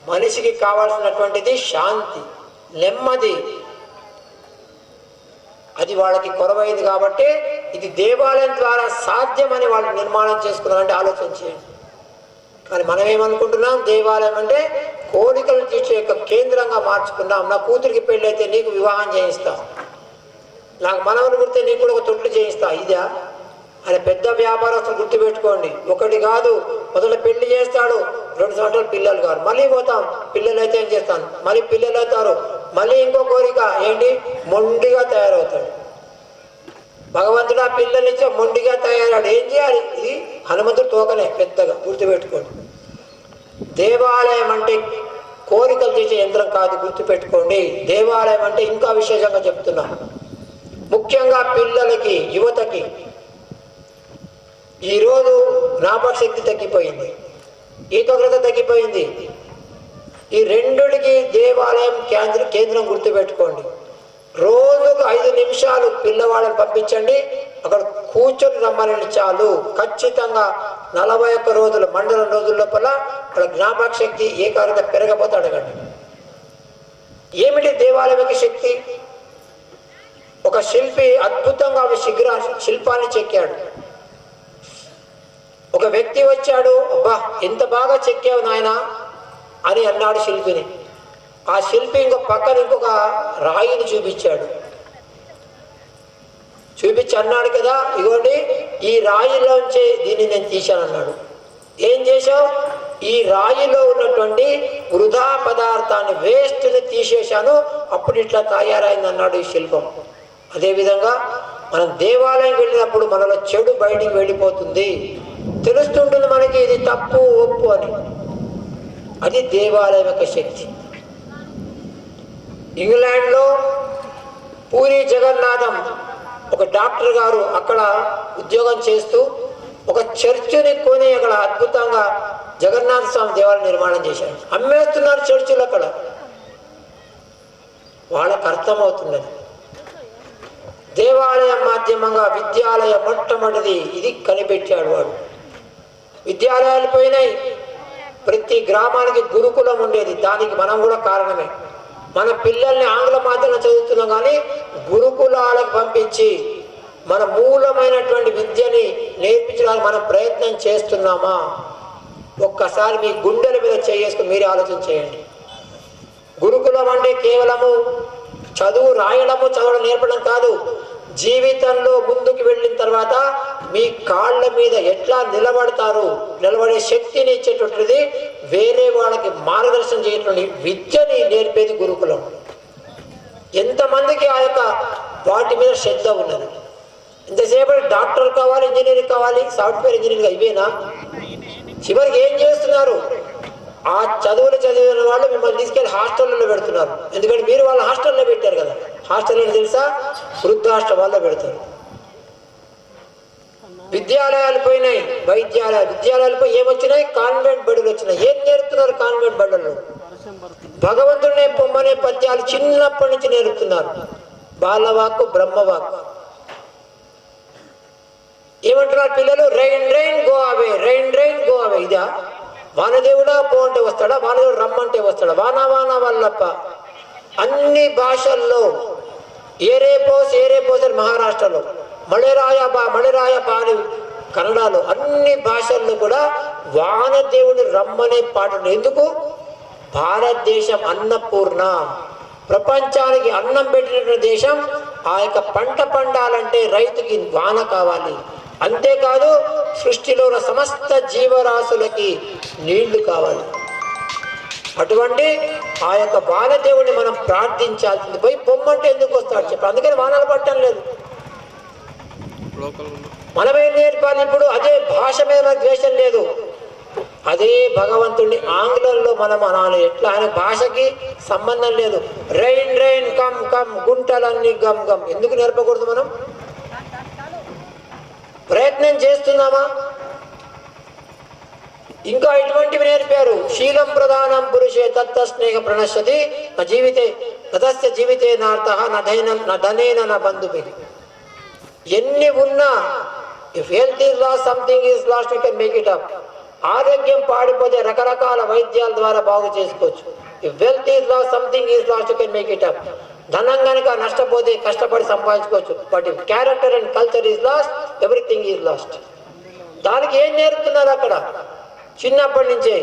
మనిషికి కావాల్సినటువంటిది శాంతి, నెమ్మది. అది వాళ్ళకి కొరవైంది కాబట్టి ఇది దేవాలయం ద్వారా సాధ్యమని వాళ్ళు నిర్మాణం చేసుకున్నారంటే ఆలోచన చేయండి. కానీ మనం ఏమనుకుంటున్నాం, దేవాలయం అంటే కోరికలు తీర్చే యొక్క కేంద్రంగా మార్చుకున్నాం. నా కూతురికి పెళ్ళి అయితే నీకు వివాహం చేయిస్తా, నాకు మనవలు పుడితే నీకు కూడా ఒక తొట్లు చేయిస్తా. ఇదా? ఆయన పెద్ద వ్యాపారస్తులు గుర్తుపెట్టుకోండి. ఒకటి కాదు, మొదట పెళ్లి చేస్తాడు, 2 సంవత్సరాలు పిల్లలు కాదు, మళ్ళీ పోతాం, పిల్లలు అయితే ఏం చేస్తాను, మళ్ళీ పిల్లలు అవుతారు, మళ్ళీ ఇంకో కోరిక ఏంటి, మొండిగా తయారవుతాడు. భగవంతుడు ఆ పిల్లలు ఇచ్చే మొండిగా తయారాడు. ఏం చేయాలి? ఇది హనుమంతుడు తోకనే పెద్దగా గుర్తుపెట్టుకోండి. దేవాలయం అంటే కోరికలు చేసే యంత్రం కాదు, గుర్తుపెట్టుకోండి. దేవాలయం అంటే ఇంకా విశేషంగా చెప్తున్నా, ముఖ్యంగా పిల్లలకి, యువతకి. ఈరోజు జ్ఞాపక శక్తి తగ్గిపోయింది, ఏకాగ్రత తగ్గిపోయింది. ఈ రెండుకి దేవాలయం కేంద్రం గుర్తుపెట్టుకోండి. రోజుకు 5 నిమిషాలు పిల్లవాళ్ళని పంపించండి, అక్కడ కూర్చొని రమ్మని చాలు. ఖచ్చితంగా 41 రోజులు, మండలం రోజుల లోపల అక్కడ జ్ఞాపక శక్తి, ఏకాగ్రత పెరగపోతే అడగండి. ఏమిటి దేవాలయం యొక్క శక్తి? ఒక శిల్పి అద్భుతంగా శిల్పాన్ని చెక్కాడు. ఒక వ్యక్తి వచ్చాడు, అబ్బా ఎంత బాగా చెక్కావు నాయన అని అన్నాడు శిల్పిని. ఆ శిల్పి పక్కన ఇంకొక రాయిని చూపించాడు. చూపించి అన్నాడు కదా, ఇగోండి ఈ రాయిలోంచి దీన్ని నేను తీశానన్నాడు. ఏం చేశావు? ఈ రాయిలో ఉన్నటువంటి వృధా పదార్థాన్ని, వేస్ట్ని తీసేశాను, అప్పుడు ఇట్లా తయారైంది అన్నాడు ఈ శిల్పం. అదేవిధంగా మనం దేవాలయం వెళ్ళినప్పుడు మనలో చెడు బయటికి వెళ్ళిపోతుంది, తెలుస్తుంటుంది మనకి ఇది తప్పు ఒప్పు అని. అది దేవాలయం యొక్క శక్తి. ఇంగ్లాండ్లో పూరి జగన్నాథం ఒక డాక్టర్ గారు అక్కడ ఉద్యోగం చేస్తూ ఒక చర్చిని కొని అక్కడ అద్భుతంగా జగన్నాథ స్వామి దేవాలయం నిర్మాణం చేశాడు. అమ్మేస్తున్నారు చర్చిలు అక్కడ. వాళ్ళకు అర్థమవుతున్నది దేవాలయం మాధ్యమంగా విద్యాలయం మొట్టమొదటిది ఇది కనిపెట్టాడు వాడు. విద్యాలయాలు పోయినాయి, ప్రతి గ్రామానికి గురుకులం ఉండేది. దానికి మనం కూడా కారణమే. మన పిల్లల్ని ఆంగ్ల మాధ్యమంలో చదువుతున్నాం, కానీ గురుకులాలకు పంపించి మన మూలమైనటువంటి విద్యని నేర్పించడానికి మనం ప్రయత్నం చేస్తున్నామా? ఒక్కసారి మీ గుండెల మీద చేసుకుని మీరే ఆలోచన చేయండి. గురుకులం అంటే కేవలము చదువు రాయడము, చదవడం నేర్పడం కాదు. జీవితంలో ముందుకు వెళ్ళిన తర్వాత మీ కాళ్ళ మీద ఎట్లా నిలబడతారు, నిలబడే శక్తిని ఇచ్చేటువంటిది, వేరే వాళ్ళకి మార్గదర్శనం చేయటువంటి విద్యని నేర్పేది గురుకులం. ఎంతమందికి ఆ యొక్క వాటి మీద శ్రద్ధ ఉన్నది. ఇంతసేపటి డాక్టర్ కావాలి, ఇంజనీరింగ్ కావాలి, సాఫ్ట్వేర్ ఇంజనీరింగ్, ఇవేనా? చివరికి ఏం చేస్తున్నారు? ఆ చదువులు చదివిన వాళ్ళు మిమ్మల్ని తీసుకెళ్ళి హాస్టల్లో పెడుతున్నారు. ఎందుకంటే మీరు వాళ్ళ హాస్టల్లో పెట్టారు కదా. హాస్టల్ ఏంటి తెలుసా? వృద్ధాశ్రమాల్లో పెడతారు. విద్యాలయాలు పోయినాయి, విద్యాలయాలు పోయి ఏమొచ్చినాయి? కాన్వెంట్ బడులు వచ్చినాయి. ఏం నేర్పుతున్నారు కాన్వెంట్ బడుల్లో? భగవంతుడినే పొమ్మనే పద్యాలు చిన్నప్పటి నుంచి నేర్పుతున్నారు. బాలవాక్కు, బ్రహ్మవాక్కు. ఏమంటున్నారు పిల్లలు? Rain rain go away, rain rain go away. ఇదా? వానదేవుడా పో అంటే వస్తాడా? వానదేవుడు రమ్మంటే వస్తాడా? వాన వాన వల్లప్ప. అన్ని భాషల్లో ఏరే పోస్ అని మహారాష్ట్రలో, మళిరాయ బా అని కన్నడలో అన్ని భాషల్లో కూడా వానదేవుని రమ్మనే పాటలు. ఎందుకు? భారతదేశం అన్నపూర్ణ, ప్రపంచానికి అన్నం పెట్టిన దేశం. ఆ యొక్క పంట పండాలంటే రైతుకి వాన కావాలి. అంతేకాదు సృష్టిలో ఉన్న సమస్త జీవరాశులకి నీళ్లు కావాలి. అటువంటి ఆ యొక్క వానదేవుని మనం ప్రార్థించాల్సింది. పోయి పొమ్మంటే ఎందుకు వస్తాడు చెప్పి, అందుకని వానలు పట్టడం లేదు. మనమేం నేర్పాలి ఇప్పుడు? అదే భాష మీద మనకు ద్వేషం లేదు, అదే భగవంతుడిని ఆంగ్లంలో మనం అనాలి. ఎట్లా? ఆయన భాషకి సంబంధం లేదు. రైన్ రైన్ కమ్ కమ్, గుంటలన్నీ గమ్ గమ్. ఎందుకు నేర్పకూడదు? మనం ప్రయత్నం చేస్తున్నామా? ఇంకా ఇటువంటివి నేర్పారు. శీలం ప్రధానం పురుషే తత్త స్నేహ ప్రణశ్యతి జీవితే గతస్య జీవితే నార్థ నధనేన నా బంధువి. ఎన్ని ఉన్నా if health is lost, something is lost, you can make it up. ఆరోగ్యం పాడిపోతే రకరకాల వైద్యాల ద్వారా బాగు చేసుకోవచ్చు. If wealth is lost, something is lost, you can make it up. ధనం కనుక నష్టపోతే కష్టపడి సంపాదించుకోవచ్చు. But if character and culture is lost, everything is lost. దానికి ఏం నేర్పుతున్నారు అక్కడ? చిన్నప్పటి నుంచే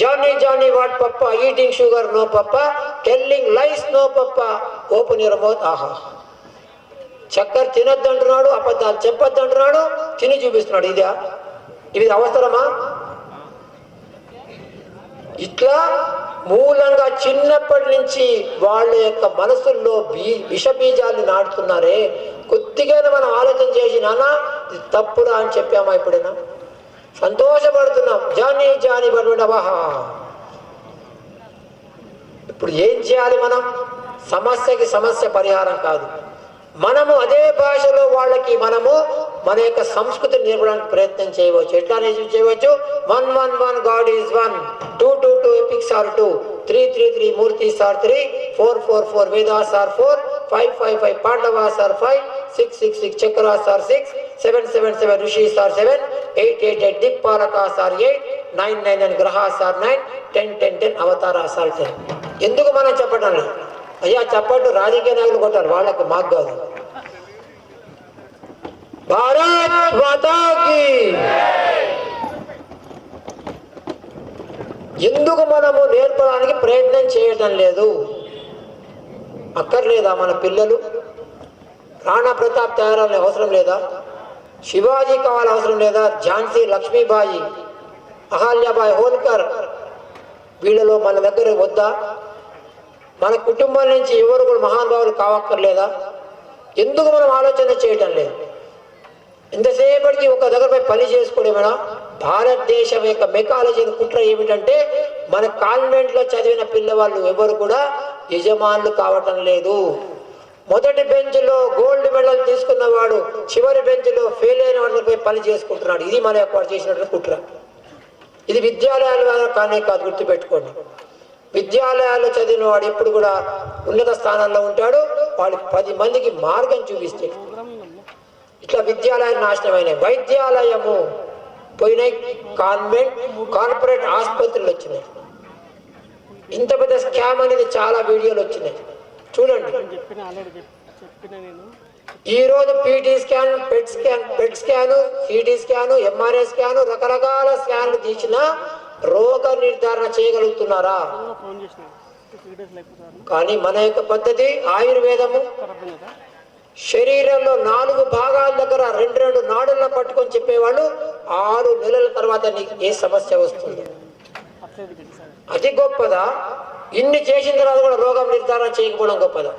Johnny Johnny what papa, eating sugar no papa, telling lies no papa, open your mouth. ఆహా, చక్కెర తినొద్దు అంటున్నాడు, అబద్ధాలు చెప్పొద్దు అంటున్నాడు, తిని చూపిస్తున్నాడు. ఇది అవసరమా? ఇట్లా మూలంగా చిన్నప్పటి నుంచి వాళ్ళ యొక్క మనసుల్లో విష బీజాన్ని నాటుతున్నారే. కొద్దిగా మనం ఆలోచన చేసి నాన్న ఇది తప్పురా అని చెప్పామా? ఎప్పుడైనా సంతోషపడుతున్నాం. Johnny Johnny పడువాహా. ఇప్పుడు ఏం చేయాలి మనం? సమస్యకి సమస్య పరిహారం కాదు. మనము అదే భాషలో వాళ్ళకి మనము మన యొక్క సంస్కృతిని నేర్పడానికి ప్రయత్నం చేయవచ్చు. ఎట్లా చేయవచ్చు? 1 1 1 god is 1, 2 2 2 epics are 2, 3 3 3 murtis are 3, 4 4 4 Vedas are 4, 5 5 5 Pandavas are 5, 6 6 6 chakras are 6, 7 7 7 rishis are 7, 8 8 8 Dikpalakas are 8, 9 9 9 grahas are 9, 10 10 10 avataras are 10. ఎందుకు మనం చెప్పడం లేదు? అయ్యా చెప్పట్టు రాజకీయ నాయకులు కొట్టారు, వాళ్ళకు మాకు కాదు. భారత్ మాతాకి. ఎందుకు మనము నేర్పడానికి ప్రయత్నం చేయటం లేదు? అక్కర్లేదా? మన పిల్లలు రాణా ప్రతాప్ తయారనే అవసరం లేదా? శివాజీ కావాలి అవసరం లేదా? ఝాన్సీ లక్ష్మీబాయి, అహల్యాబాయి హోల్కర్, వీళ్ళలో మన దగ్గర వద్దా? మన కుటుంబం నుంచి ఎవరు కూడా మహానుభావులు కావక్కర్లేదా? ఎందుకు మనం ఆలోచన చేయటం లేదు? ఎంతసేపటికి ఒక దగ్గరపై పని చేసుకోవడమేనా? భారతదేశం యొక్క మెకాలజీని కుట్ర ఏమిటంటే మన కాన్వెంట్లో చదివిన పిల్లవాళ్ళు ఎవరు కూడా యజమానులు కావటం లేదు. మొదటి బెంచ్లో గోల్డ్ మెడల్ తీసుకున్నవాడు చివరి బెంచ్లో ఫెయిల్ అయిన వాళ్ళపై పని చేసుకుంటున్నాడు. ఇది మన యొక్క చేసినటువంటి కుట్ర. ఇది విద్యాలయాలు కానే కాదు, గుర్తుపెట్టుకోండి. విద్యాలయాల్లో చదివిన వాడు ఎప్పుడు కూడా ఉన్నత స్థానంలో ఉంటాడు. వాడు 10 మందికి మార్గం చూపిస్తాడు. ఇట్లా విద్యాలయాలు నాశనమైనాయి. వైద్యాలయము పోయినాయి, కాన్వెంట్ కార్పొరేట్ ఆసుపత్రులు వచ్చినాయి. ఇంత పెద్ద స్కామ్ అనేది చాలా వీడియోలు వచ్చినాయి, చూడండి. ఈరోజు PT scan, PET scan, CT scan, MRI scan, రకరకాల స్కాన్లు తీసిన రోగ నిర్ధారణ చేయగలుగుతున్నారా? కానీ మన యొక్క పద్ధతి ఆయుర్వేదము శరీరంలో 4 భాగాల దగ్గర 2 నాడులను పట్టుకొని చెప్పేవాళ్ళు 6 నెలల తర్వాత నీకు ఏ సమస్య వస్తుంది. అది గొప్పదా? ఇన్ని చేసిన తర్వాత కూడా రోగం నిర్ధారణ చేయకపోవడం గొప్పదా?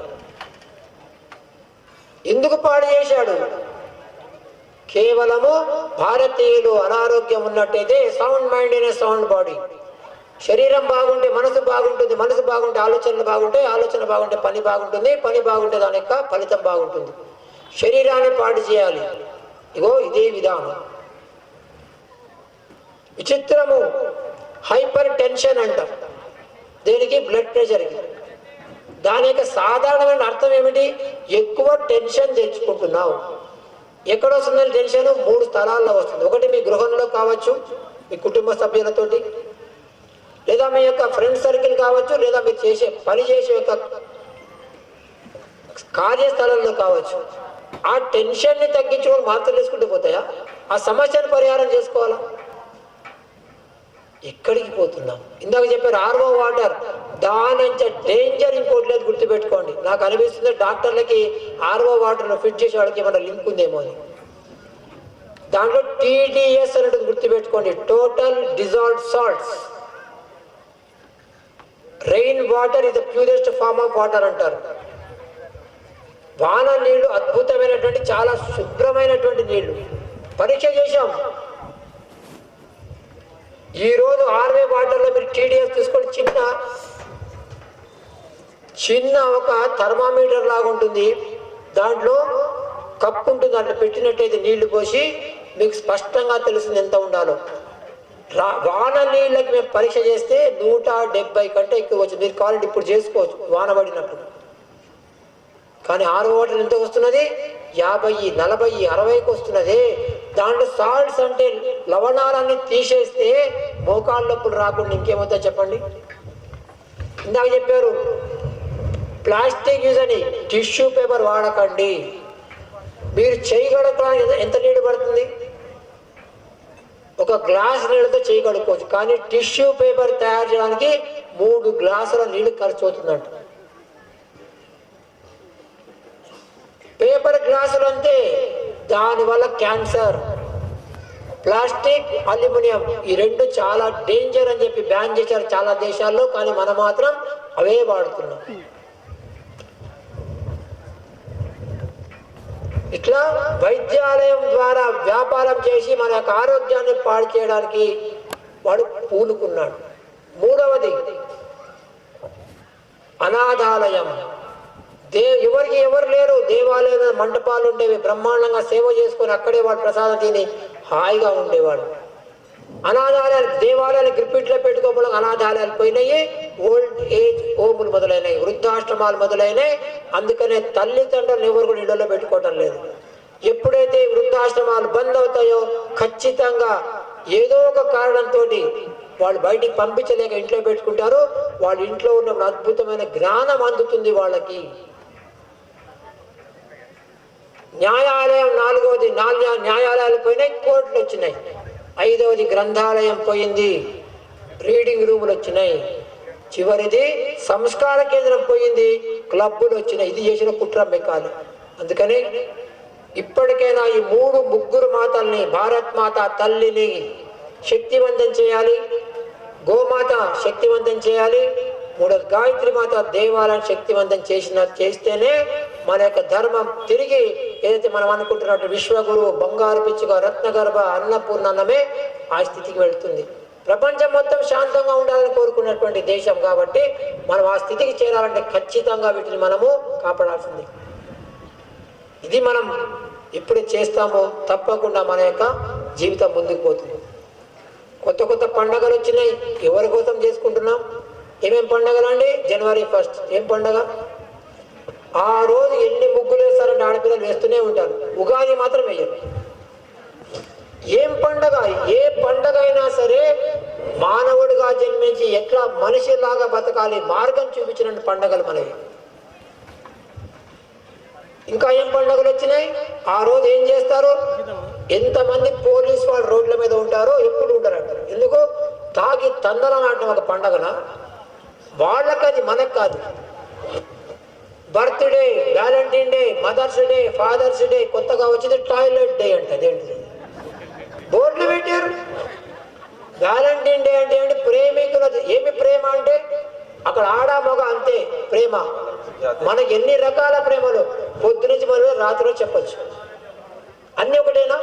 ఎందుకు పాడు చేశాడు? కేవలము భారతీయులు అనారోగ్యం ఉన్నట్టయితే సౌండ్ మైండ్ అనే సౌండ్ బాడీ. శరీరం బాగుంటే మనసు బాగుంటుంది, మనసు బాగుంటే ఆలోచనలు బాగుంటాయి, ఆలోచన బాగుంటే పని బాగుంటుంది, పని బాగుంటే దాని యొక్క ఫలితం బాగుంటుంది. శరీరాన్ని పాడు చేయాలి. ఇగో ఇదే విధానం. విచిత్రము హైపర్ టెన్షన్ అంటాం దేనికి? బ్లడ్ ప్రెషర్కి. దాని యొక్క సాధారణమైన అర్థం ఏమిటి? ఎక్కువ టెన్షన్ తెచ్చుకుంటున్నావు. ఎక్కడ వస్తుందని టెన్షన్? 3 స్థలాల్లో వస్తుంది. ఒకటి మీ గృహంలో కావచ్చు, మీ కుటుంబ సభ్యులతోటి, లేదా మీ యొక్క ఫ్రెండ్ సర్కిల్ కావచ్చు, లేదా మీరు పని చేసే యొక్క కార్యస్థలంలో కావచ్చు. ఆ టెన్షన్ని తగ్గించుకొని మాత్రలు వేసుకుంటూ పోతాయా? ఆ సమస్యను పరిహారం చేసుకోవాలా? ఎక్కడికి పోతున్నాం? ఇందాక చెప్పారు ఆర్ఓ వాటర్, దానంత డేంజర్ ఇంకోటి లేదు, గుర్తుపెట్టుకోండి. నాకు అనిపిస్తుంది డాక్టర్లకి ఆర్ఓ వాటర్లో ఫిట్ చేసే వాళ్ళకి ఏమైనా లింక్ ఉందేమో అని. దాంట్లో టీడీఎస్ అనేది గుర్తుపెట్టుకోండి, total dissolved salts. Rain water is the purest form of water అంటారు. వాన నీళ్లు అద్భుతమైనటువంటి చాలా శుభ్రమైనటువంటి నీళ్లు. పరీక్ష చేశాం. ఈరోజు ఆర్వే వాటర్లో మీరు టీడీఎస్ తీసుకొని చిన్న ఒక థర్మామీటర్ లాగా ఉంటుంది, దాంట్లో కప్పు ఉంటుంది, దాంట్లో పెట్టినట్టయితే నీళ్లు పోసి మీకు స్పష్టంగా తెలుస్తుంది ఎంత ఉండాలో. వాన నీళ్ళకి మేము పరీక్ష చేస్తే 170 కంటే ఎక్కువ వచ్చింది. మీరు కావాలంటే ఇప్పుడు చేసుకోవచ్చు వాన పడినప్పుడు. కానీ ఆర్ఓ వాటర్ ఎంత వస్తున్నది? 50, 40, 60కి వస్తున్నది. దాంట్లో సాల్ట్స్ అంటే లవణాలన్నీ తీసేస్తే మోకాళ్ళ నొప్పులు రాకుండా ఇంకేమవుతా చెప్పండి. ఇందాక చెప్పారు ప్లాస్టిక్ యూజ్ అని, టిష్యూ పేపర్ వాడకండి. మీరు చేయగలగడానికి ఎంత నీళ్ళు పడుతుంది? ఒక గ్లాస్ నీళ్ళతో చేయగలుగుకోవచ్చు, కానీ టిష్యూ పేపర్ తయారు చేయడానికి 3 గ్లాసుల నీళ్లు ఖర్చు అవుతుందంట. పేపర్ గ్లాసులు అంతే, దానివల్ల క్యాన్సర్. ప్లాస్టిక్, అల్యూమినియం ఈ రెండు చాలా డేంజర్ అని చెప్పి బ్యాన్ చేశారు చాలా దేశాల్లో, కానీ మనం మాత్రం అవే వాడుతున్నాం. ఇట్లా వైద్యాలయం ద్వారా వ్యాపారం చేసి మన యొక్క ఆరోగ్యాన్ని పాడు చేయడానికి వాడు పూనుకున్నాడు. మూడవది అనాథాలయం. ఎవరికి ఎవరు లేరు, దేవాలయం మంటపాలు ఉండేవి, బ్రహ్మాండంగా సేవ చేసుకొని అక్కడే వాడు ప్రసాదం తిని హాయిగా ఉండేవాడు. అనాథాలయాలు, దేవాలయాలు గ్రిప్పిట్లో పెట్టుకోవడం అనాథాలయాలు పోయినాయి, ఓల్డ్ ఏజ్ హోములు మొదలైనవి, వృద్ధాశ్రమాలు మొదలైనవి. అందుకనే తల్లిదండ్రులను ఎవరు కూడా ఇళ్లలో పెట్టుకోవటం లేదు. ఎప్పుడైతే వృద్ధాశ్రమాలు బంద్ అవుతాయో ఖచ్చితంగా ఏదో ఒక కారణంతో వాళ్ళు బయటికి పంపించలేక ఇంట్లో పెట్టుకుంటారు. వాళ్ళ ఇంట్లో ఉన్నప్పుడు అద్భుతమైన జ్ఞానం అందుతుంది వాళ్ళకి. న్యాయాలయం నాలుగవది, న్యాయాలయాలు పోయినాయి, కోర్టులు వచ్చినాయి. ఐదవది గ్రంథాలయం పోయింది, రీడింగ్ రూములు వచ్చినాయి. చివరిది సంస్కార కేంద్రం పోయింది, క్లబ్బులు వచ్చినాయి. ఇది చేసిన కుట్రమ్మే కాదు. అందుకని ఇప్పటికైనా ఈ 3 మాతల్ని, భారత్ మాత తల్లిని శక్తివంతం చేయాలి, గోమాత శక్తివంతం చేయాలి, 3 గాయత్రి మాత దేవాలయాన్ని శక్తివంతం చేస్తేనే మన యొక్క ధర్మం తిరిగి ఏదైతే మనం అనుకుంటున్నట్టు విశ్వగురు, బంగారు పిచ్చుక, రత్నగర్భ, అన్నపూర్ణమే ఆ స్థితికి వెళ్తుంది. ప్రపంచం మొత్తం శాంతంగా ఉండాలని కోరుకున్నటువంటి దేశం కాబట్టి మనం ఆ స్థితికి చేరాలంటే ఖచ్చితంగా వీటిని మనము కాపాడాల్సింది. ఇది మనం ఎప్పుడు చేస్తామో తప్పకుండా మన యొక్క జీవితం ముందుకు పోతుంది. కొత్త కొత్త పండుగలు వచ్చినాయి, ఎవరి కోసం చేసుకుంటున్నాం? ఏమేం పండుగలు అండి? జనవరి 1 ఏం పండుగ? ఆ రోజు ఎన్ని ముగ్గులు వేస్తారంటే ఆడపిల్లలు వేస్తూనే ఉంటారు. ఉగాది మాత్రం వేయరు. ఏం పండగ? ఏ పండగ అయినా సరే మానవుడిగా జన్మించి ఎట్లా మనిషిలాగా బతకాలి మార్గం చూపించిన పండగలు మనవి. ఇంకా ఏం పండుగలు వచ్చినాయి? ఆ రోజు ఏం చేస్తారు? ఎంతమంది పోలీసు వాళ్ళు రోడ్ల మీద ఉంటారో ఎప్పుడు ఉండరంటారు. ఎందుకు? తాగి తందలనాటం ఒక పండగన వాళ్ళకి, అది మనకు కాదు. Birthday, Valentine Day, Mother's Day, Father's Day, కొత్తగా వచ్చింది టాయిలెట్ డే అంట. అదేంటి బోర్డులు పెట్టారు? వ్యాలంటైన్ డే అంటే ఏంటి? ప్రేమికులది. ఏమి ప్రేమ అంటే అక్కడ ఆడ మగ అంతే ప్రేమ. మనకి ఎన్ని రకాల ప్రేమలు పొద్దు నుంచి మనం రాత్రిలో చెప్పచ్చు, అన్ని ఒకటేనా?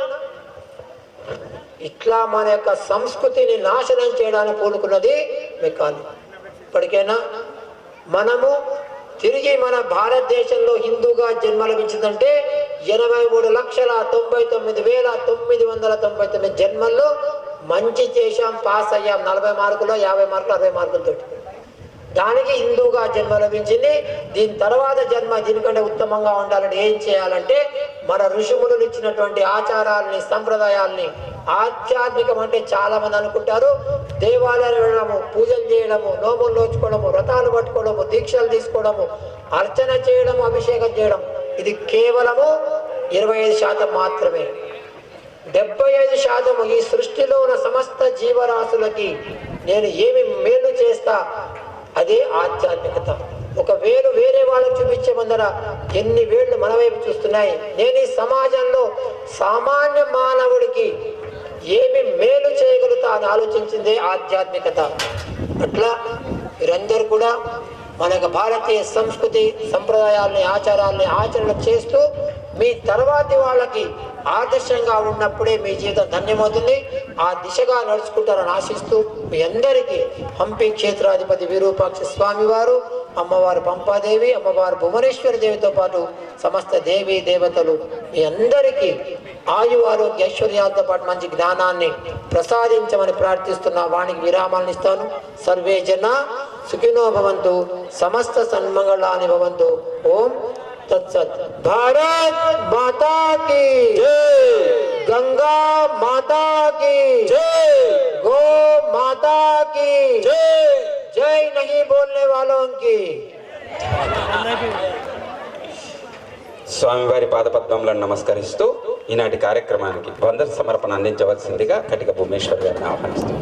ఇట్లా మన యొక్క సంస్కృతిని నాశనం చేయడానికి పూనుకున్నది మెకాలి. ఇప్పటికైనా మనము తిరిగి మన భారతదేశంలో హిందూగా జన్మలభించిందంటే 83,99,999 జన్మల్లో మంచి చేశాం, పాస్ అయ్యాం. 40 మార్కులు, 50 మార్కులు, 60 మార్కులతో దానికి హిందూగా జన్మ లభించింది. దీని తర్వాత జన్మ దీనికంటే ఉత్తమంగా ఉండాలంటే ఏం చేయాలంటే మన ఋషిములు ఇచ్చినటువంటి ఆచారాలని, సంప్రదాయాల్ని, ఆధ్యాత్మికం అంటే చాలా మంది అనుకుంటారు దేవాలయాలు వెళ్ళడము, పూజలు చేయడము, నోములు నోచుకోవడము, వ్రతాలు పట్టుకోవడము, దీక్షలు తీసుకోవడము, అర్చన చేయడము, అభిషేకం చేయడం, ఇది కేవలము 25% మాత్రమే. 75% ఈ సృష్టిలో ఉన్న సమస్త జీవరాశులకి నేను ఏమి మేలు చేస్తా, అదే ఆధ్యాత్మికత. ఒక వేలు వేరే వాళ్ళకి చూపించే ముందర ఎన్ని వేళ్ళు మన వైపు చూస్తున్నాయి. నేను ఈ సమాజంలో సామాన్య మానవుడికి ఏమి మేలు చేయగలుగుతా అని ఆలోచించిందే ఆధ్యాత్మికత. అట్లా మీరందరూ కూడా మన భారతీయ సంస్కృతి సంప్రదాయాల్ని ఆచారాల్ని ఆచరణ చేస్తూ మీ తర్వాతి వాళ్ళకి ఆదర్శంగా ఉన్నప్పుడే మీ జీవితం ధన్యమవుతుంది. ఆ దిశగా నడుచుకుంటారని ఆశిస్తూ మీ అందరికీ హంపి క్షేత్రాధిపతి విరూపాక్ష స్వామి వారు, అమ్మవారు పంపాదేవి, అమ్మవారు భువనేశ్వరి దేవితో పాటు సమస్త దేవీ దేవతలు మీ అందరికీ ఆయు ఆరోగ్య ఐశ్వర్యాలతో పాటు మంచి జ్ఞానాన్ని ప్రసాదించమని ప్రార్థిస్తున్న వానికి విరామాలను ఇస్తాను. సర్వే జన సుఖినో భవంతు, సమస్త సన్మంగళాని భవంతు. ఓం తత్సత్. భారత్ మాతా की जय, गंगा माता की जय, गो माता की जय, जय नहीं बोलने वालों की. స్వామివారి పాదపద్మములను నమస్కరిస్తూ ఈనాటి కార్యక్రమానికి వందన సమర్పణ అందించవలసిందిగా కటిక భూమేశ్వర్ గారిని ఆహ్వానిస్తున్నాను.